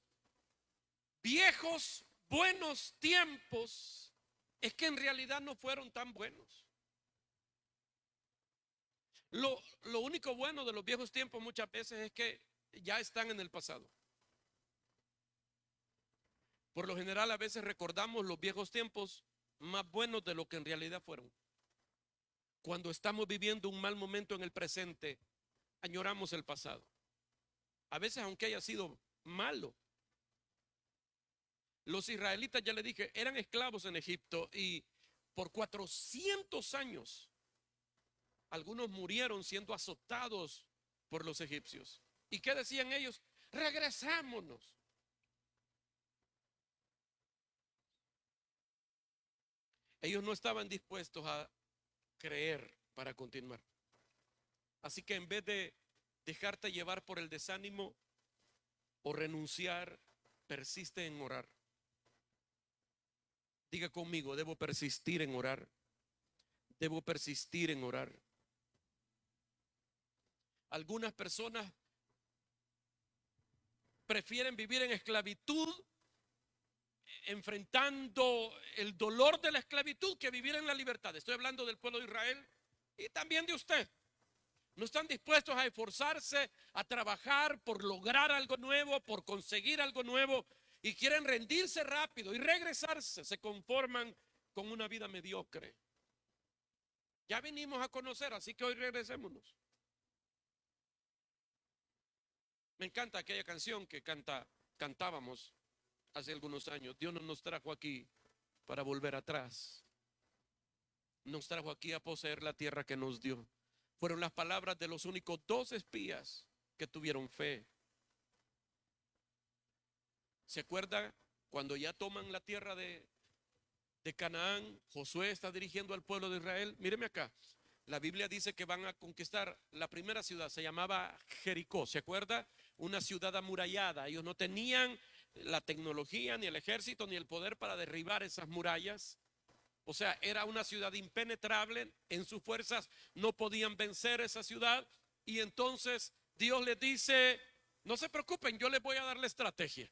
viejos buenos tiempos es que en realidad no fueron tan buenos. Lo único bueno de los viejos tiempos muchas veces es que ya están en el pasado. Por lo general a veces recordamos los viejos tiempos más buenos de lo que en realidad fueron. Cuando estamos viviendo un mal momento en el presente, añoramos el pasado. A veces aunque haya sido malo. Los israelitas, ya le dije, eran esclavos en Egipto y por 400 años algunos murieron siendo azotados por los egipcios. ¿Y qué decían ellos? Regresémonos. Ellos no estaban dispuestos a creer para continuar. Así que en vez de dejarte llevar por el desánimo o renunciar, persiste en orar. Diga conmigo, debo persistir en orar. Debo persistir en orar. Algunas personas prefieren vivir en esclavitud, enfrentando el dolor de la esclavitud, que vivir en la libertad. Estoy hablando del pueblo de Israel y también de usted. No están dispuestos a esforzarse, a trabajar por lograr algo nuevo, por conseguir algo nuevo, y quieren rendirse rápido y regresarse. Se conforman con una vida mediocre. Ya vinimos a conocer, así que hoy regresémonos. Me encanta aquella canción que cantábamos hace algunos años. Dios no nos trajo aquí para volver atrás. Nos trajo aquí a poseer la tierra que nos dio. Fueron las palabras de los únicos 2 espías que tuvieron fe. ¿Se acuerda cuando ya toman la tierra de Canaán? Josué está dirigiendo al pueblo de Israel. Míreme acá. La Biblia dice que van a conquistar la primera ciudad, se llamaba Jericó. ¿Se acuerda? Una ciudad amurallada. Ellos no tenían la tecnología, ni el ejército, ni el poder para derribar esas murallas. O sea, era una ciudad impenetrable. En sus fuerzas no podían vencer esa ciudad. Y entonces Dios les dice, no se preocupen, yo les voy a dar la estrategia.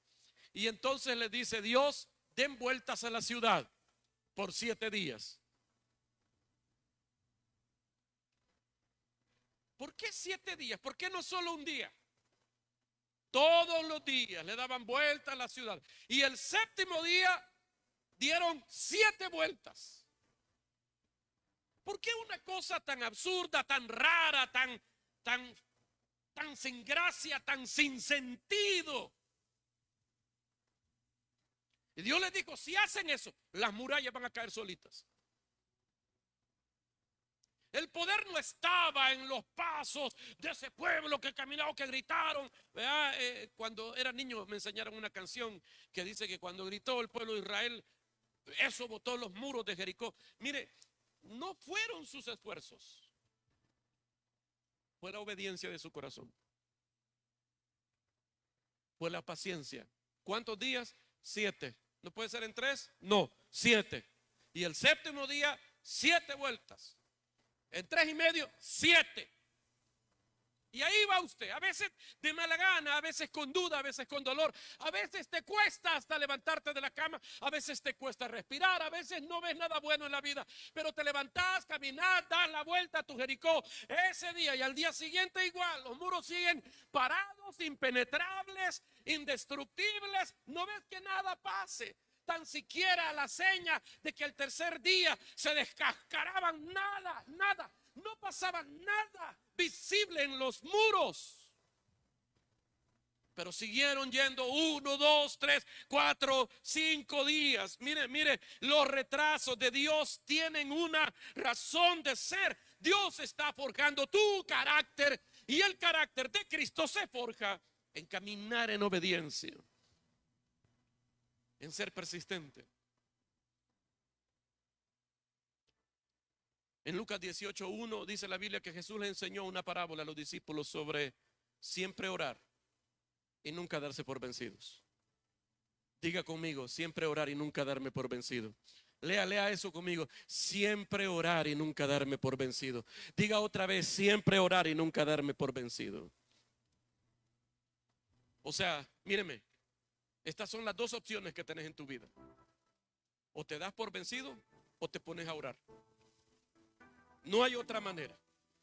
Y entonces les dice Dios, den vueltas a la ciudad por 7 días. ¿Por qué 7 días? ¿Por qué no solo un día? Todos los días le daban vueltas a la ciudad. Y el 7º día dieron 7 vueltas. ¿Por qué una cosa tan absurda, tan rara, tan sin gracia, tan sin sentido? Y Dios les dijo, si hacen eso, las murallas van a caer solitas. El poder no estaba en los pasos de ese pueblo que caminaba, que gritaron. Cuando era niño me enseñaron una canción que dice que cuando gritó el pueblo de Israel, eso botó los muros de Jericó. Mire, no fueron sus esfuerzos, fue la obediencia de su corazón, fue la paciencia. ¿Cuántos días? 7. ¿No puede ser en 3? No, 7. Y el séptimo día, 7 vueltas. En 3 y medio, 7. Y ahí va usted, a veces de mala gana, a veces con duda, a veces con dolor, a veces te cuesta hasta levantarte de la cama, a veces te cuesta respirar, a veces no ves nada bueno en la vida, pero te levantás, caminás, das la vuelta a tu Jericó ese día y al día siguiente igual, los muros siguen parados, impenetrables, indestructibles, no ves que nada pase. Tan siquiera la seña de que el tercer día se descascaraban, nada, nada. No pasaba nada visible en los muros. Pero siguieron yendo 1, 2, 3, 4, 5 días. Mire, mire, los retrasos de Dios tienen una razón de ser. Dios está forjando tu carácter y el carácter de Cristo se forja en caminar en obediencia, en ser persistente. En Lucas 18:1 dice la Biblia que Jesús le enseñó una parábola a los discípulos sobre siempre orar y nunca darse por vencidos. Diga conmigo, siempre orar y nunca darme por vencido. Lea eso conmigo, siempre orar y nunca darme por vencido. Diga otra vez, siempre orar y nunca darme por vencido. O sea, míreme, estas son las dos opciones que tenés en tu vida. O te das por vencido o te pones a orar. No hay otra manera.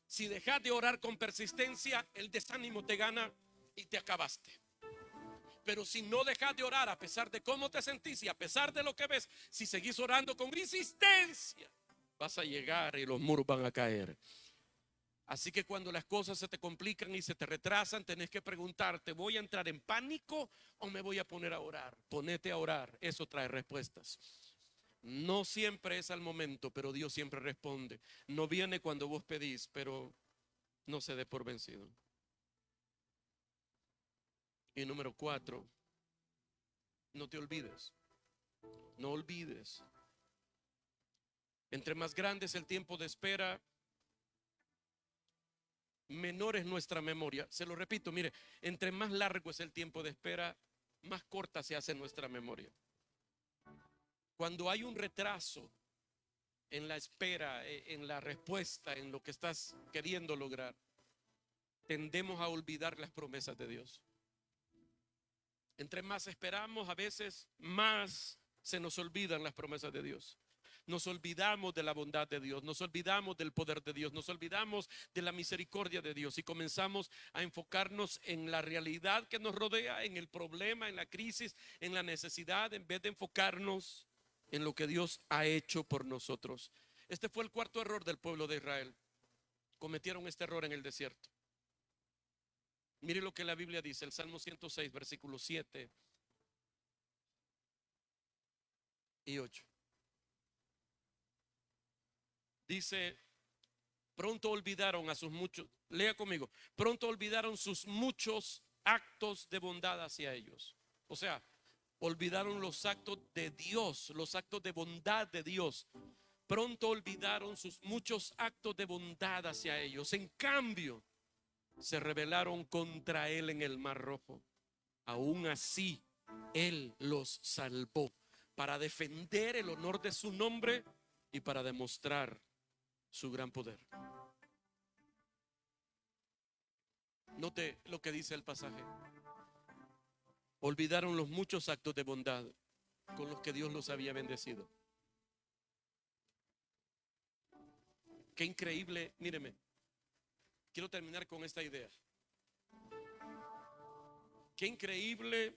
Si dejas de orar con persistencia, el desánimo te gana y te acabaste. Pero si no dejas de orar a pesar de cómo te sentís y a pesar de lo que ves, si seguís orando con insistencia, vas a llegar y los muros van a caer. Así que cuando las cosas se te complican y se te retrasan, tenés que preguntarte, ¿voy a entrar en pánico o me voy a poner a orar? Ponete a orar, eso trae respuestas. No siempre es al momento, pero Dios siempre responde. No viene cuando vos pedís, pero no se dé por vencido. Y número 4, no te olvides. No olvides. Entre más grande es el tiempo de espera, menor es nuestra memoria. Se lo repito, mire, entre más largo es el tiempo de espera, más corta se hace nuestra memoria. Cuando hay un retraso en la espera, en la respuesta, en lo que estás queriendo lograr, tendemos a olvidar las promesas de Dios. Entre más esperamos, a veces más se nos olvidan las promesas de Dios. Nos olvidamos de la bondad de Dios, nos olvidamos del poder de Dios, nos olvidamos de la misericordia de Dios y comenzamos a enfocarnos en la realidad que nos rodea, en el problema, en la crisis, en la necesidad, en vez de enfocarnos en lo que Dios ha hecho por nosotros. Este fue el cuarto error del pueblo de Israel. Cometieron este error en el desierto. Mire lo que la Biblia dice, el Salmo 106, versículos 7 y 8. Dice, pronto olvidaron a sus muchos, lea conmigo, pronto olvidaron sus muchos actos de bondad hacia ellos. O sea, olvidaron los actos de Dios, los actos de bondad de Dios. Pronto olvidaron sus muchos actos de bondad hacia ellos. En cambio, se rebelaron contra él en el Mar Rojo. Aún así, él los salvó para defender el honor de su nombre y para demostrar su gran poder. Note lo que dice el pasaje. Olvidaron los muchos actos de bondad con los que Dios los había bendecido. Qué increíble, míreme. Quiero terminar con esta idea. Qué increíble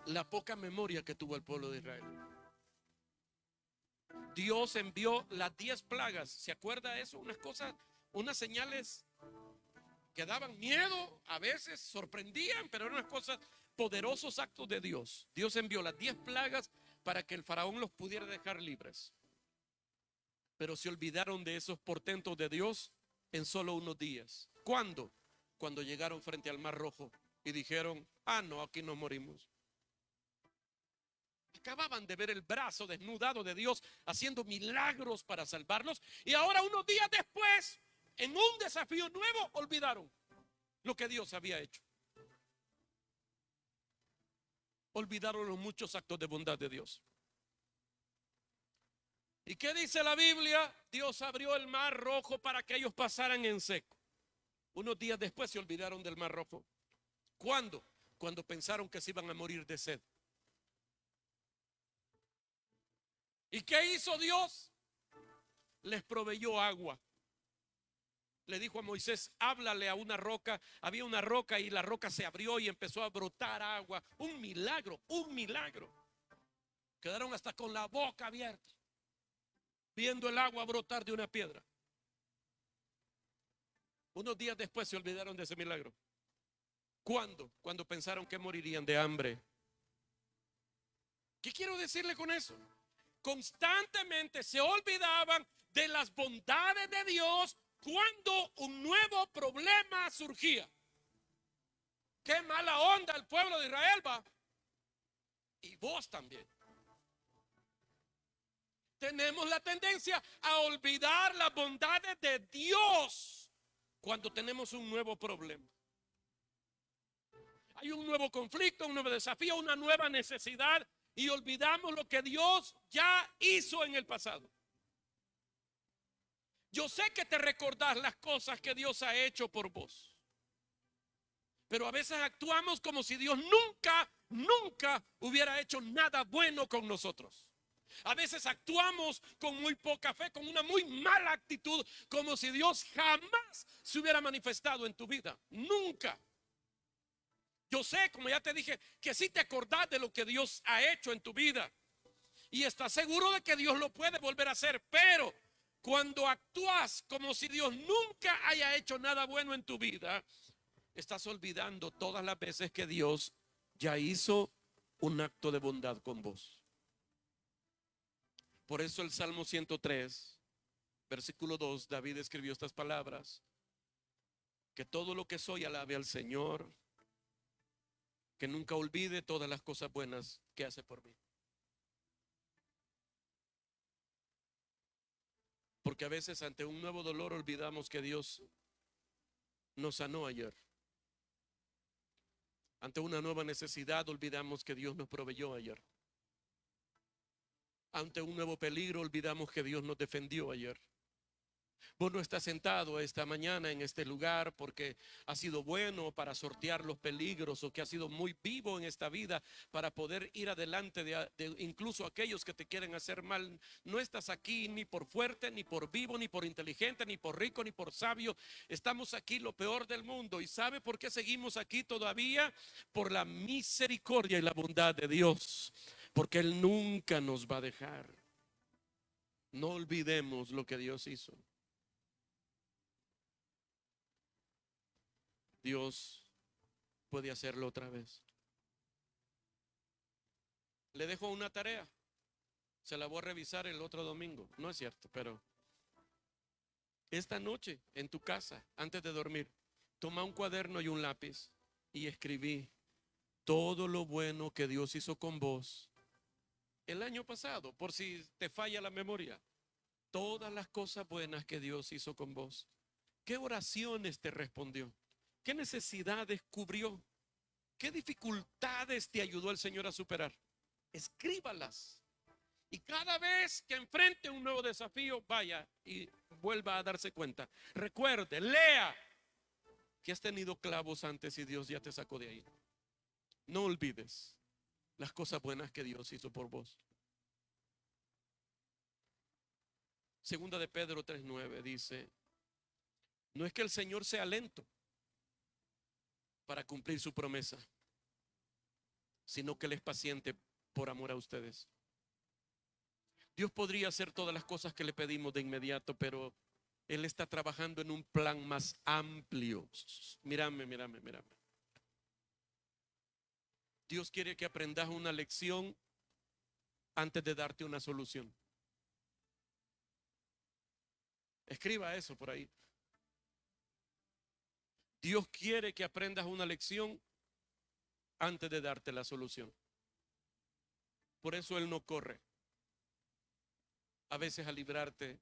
la poca memoria que tuvo el pueblo de Israel. Dios envió las 10 plagas. ¿Se acuerda eso? Unas cosas, unas señales que daban miedo, a veces sorprendían, pero eran unas cosas, poderosos actos de Dios. Dios envió las 10 plagas para que el faraón los pudiera dejar libres. Pero se olvidaron de esos portentos de Dios en solo unos días. ¿Cuándo? Cuando llegaron frente al Mar Rojo y dijeron, no, aquí nos morimos. Acababan de ver el brazo desnudado de Dios haciendo milagros para salvarlos. Y ahora, unos días después, en un desafío nuevo, olvidaron lo que Dios había hecho. Olvidaron los muchos actos de bondad de Dios. ¿Y qué dice la Biblia? Dios abrió el mar rojo para que ellos pasaran en seco. Unos días después se olvidaron del mar rojo. ¿Cuándo? Cuando pensaron que se iban a morir de sed. ¿Y qué hizo Dios? Les proveyó agua. Le dijo a Moisés, háblale a una roca. Había una roca y la roca se abrió y empezó a brotar agua. Un milagro, un milagro. Quedaron hasta con la boca abierta, viendo el agua brotar de una piedra. Unos días después se olvidaron de ese milagro. ¿Cuándo? Cuando pensaron que morirían de hambre. ¿Qué quiero decirle con eso? Constantemente se olvidaban de las bondades de Dios cuando un nuevo problema surgía. Qué mala onda el pueblo de Israel, va. Y vos también. Tenemos la tendencia a olvidar las bondades de Dios cuando tenemos un nuevo problema. Hay un nuevo conflicto, un nuevo desafío, una nueva necesidad, y olvidamos lo que Dios ya hizo en el pasado. Yo sé que te recordás las cosas que Dios ha hecho por vos, pero a veces actuamos como si Dios nunca hubiera hecho nada bueno con nosotros. A veces actuamos con muy poca fe, con una muy mala actitud, como si Dios jamás se hubiera manifestado en tu vida. Nunca. Yo sé, como ya te dije, que sí te acordás de lo que Dios ha hecho en tu vida y estás seguro de que Dios lo puede volver a hacer, pero cuando actúas como si Dios nunca haya hecho nada bueno en tu vida, estás olvidando todas las veces que Dios ya hizo un acto de bondad con vos. Por eso el Salmo 103, versículo 2, David escribió estas palabras: que todo lo que soy alabe al Señor, que nunca olvide todas las cosas buenas que hace por mí. Porque a veces ante un nuevo dolor olvidamos que Dios nos sanó ayer. Ante una nueva necesidad olvidamos que Dios nos proveyó ayer. Ante un nuevo peligro olvidamos que Dios nos defendió ayer. Vos no estás sentado esta mañana en este lugar porque has sido bueno para sortear los peligros o que has sido muy vivo en esta vida para poder ir adelante de incluso aquellos que te quieren hacer mal. No estás aquí ni por fuerte, ni por vivo, ni por inteligente, ni por rico, ni por sabio. Estamos aquí lo peor del mundo. ¿Y sabe por qué seguimos aquí todavía? Por la misericordia y la bondad de Dios, porque Él nunca nos va a dejar. No olvidemos lo que Dios hizo. Dios puede hacerlo otra vez. Le dejo una tarea. Se la voy a revisar el otro domingo. No es cierto, pero esta noche en tu casa, antes de dormir, toma un cuaderno y un lápiz y escribí todo lo bueno que Dios hizo con vos el año pasado, por si te falla la memoria. Todas las cosas buenas que Dios hizo con vos. ¿Qué oraciones te respondió? ¿Qué necesidades cubrió? ¿Qué dificultades te ayudó el Señor a superar? Escríbalas. Y cada vez que enfrente un nuevo desafío, vaya y vuelva a darse cuenta. Recuerde, lea que has tenido clavos antes y Dios ya te sacó de ahí. No olvides las cosas buenas que Dios hizo por vos. Segunda de Pedro 3:9 dice: no es que el Señor sea lento para cumplir su promesa, sino que Él es paciente por amor a ustedes. Dios podría hacer todas las cosas que le pedimos de inmediato, pero Él está trabajando en un plan más amplio. Mírame. Dios quiere que aprendas una lección antes de darte una solución. Escriba eso por ahí. Dios quiere que aprendas una lección antes de darte la solución. Por eso Él no corre a veces a librarte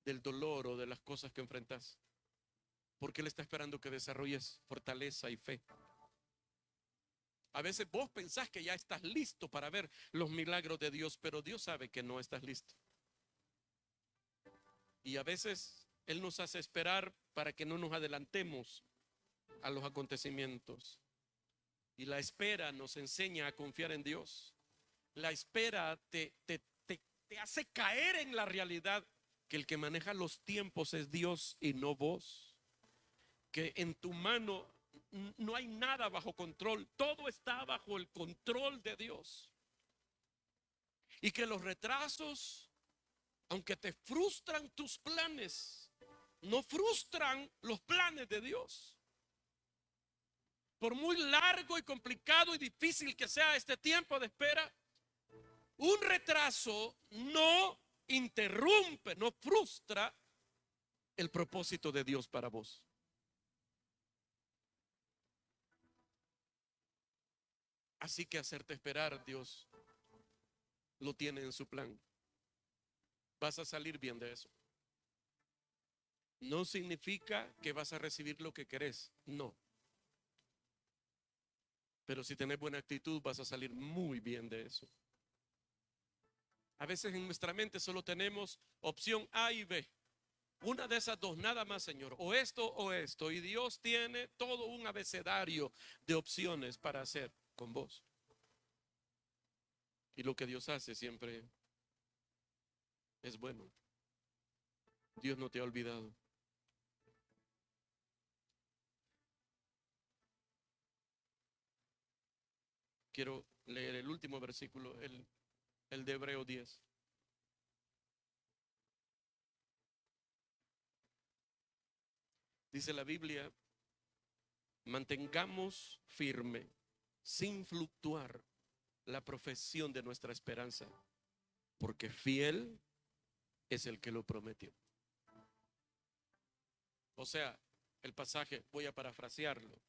del dolor o de las cosas que enfrentas, porque Él está esperando que desarrolles fortaleza y fe. A veces vos pensás que ya estás listo para ver los milagros de Dios, pero Dios sabe que no estás listo. Y a veces Él nos hace esperar para que no nos adelantemos a los acontecimientos. Y la espera nos enseña a confiar en Dios. La espera te hace caer en la realidad que el que maneja los tiempos es Dios y no vos. Que en tu mano no hay nada bajo control, todo está bajo el control de Dios. Y que los retrasos, aunque te frustran tus planes, no frustran los planes de Dios. Por muy largo y complicado y difícil que sea este tiempo de espera, un retraso no interrumpe, no frustra el propósito de Dios para vos. Así que hacerte esperar, Dios lo tiene en su plan. Vas a salir bien de eso. No significa que vas a recibir lo que querés, no. Pero si tenés buena actitud, vas a salir muy bien de eso. A veces en nuestra mente solo tenemos opción A y B. Una de esas dos, nada más, Señor. O esto o esto. Y Dios tiene todo un abecedario de opciones para hacer con vos. Y lo que Dios hace siempre es bueno. Dios no te ha olvidado. Quiero leer el último versículo, el de Hebreo 10. Dice la Biblia: mantengamos firme, sin fluctuar, la profesión de nuestra esperanza, porque fiel es el que lo prometió. O sea, el pasaje, voy a parafrasearlo: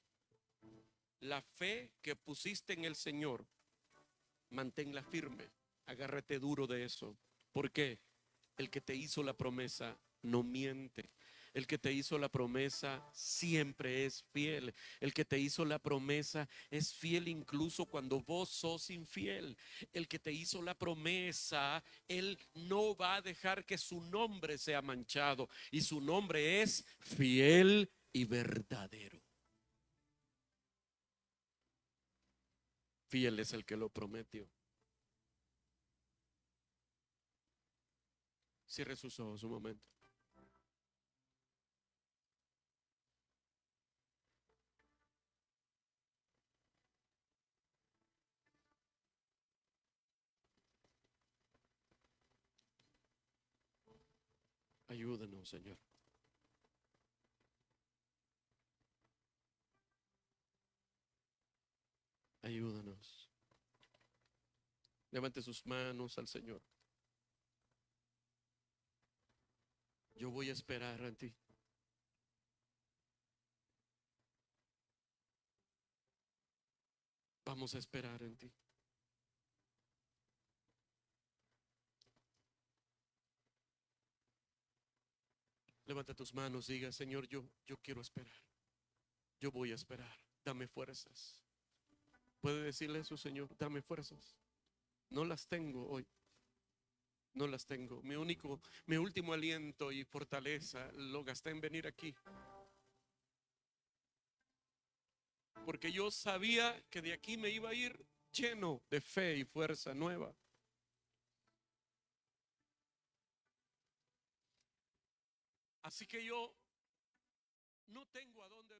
la fe que pusiste en el Señor, manténla firme, agárrate duro de eso. ¿Por qué? El que te hizo la promesa no miente. El que te hizo la promesa siempre es fiel. El que te hizo la promesa es fiel incluso cuando vos sos infiel. El que te hizo la promesa, Él no va a dejar que su nombre sea manchado. Y su nombre es fiel y verdadero. Fiel es el que lo prometió. Cierre sus ojos un momento. Ayúdanos, Señor. Ayúdanos. Levante sus manos al Señor. Yo voy a esperar en ti. Vamos a esperar en ti. Levanta tus manos, diga: Señor, yo quiero esperar. Yo voy a esperar. Dame fuerzas. Puede decirle eso, Señor: dame fuerzas. No las tengo hoy. No las tengo. Mi último aliento y fortaleza lo gasté en venir aquí. Porque yo sabía que de aquí me iba a ir lleno de fe y fuerza nueva. Así que yo no tengo a dónde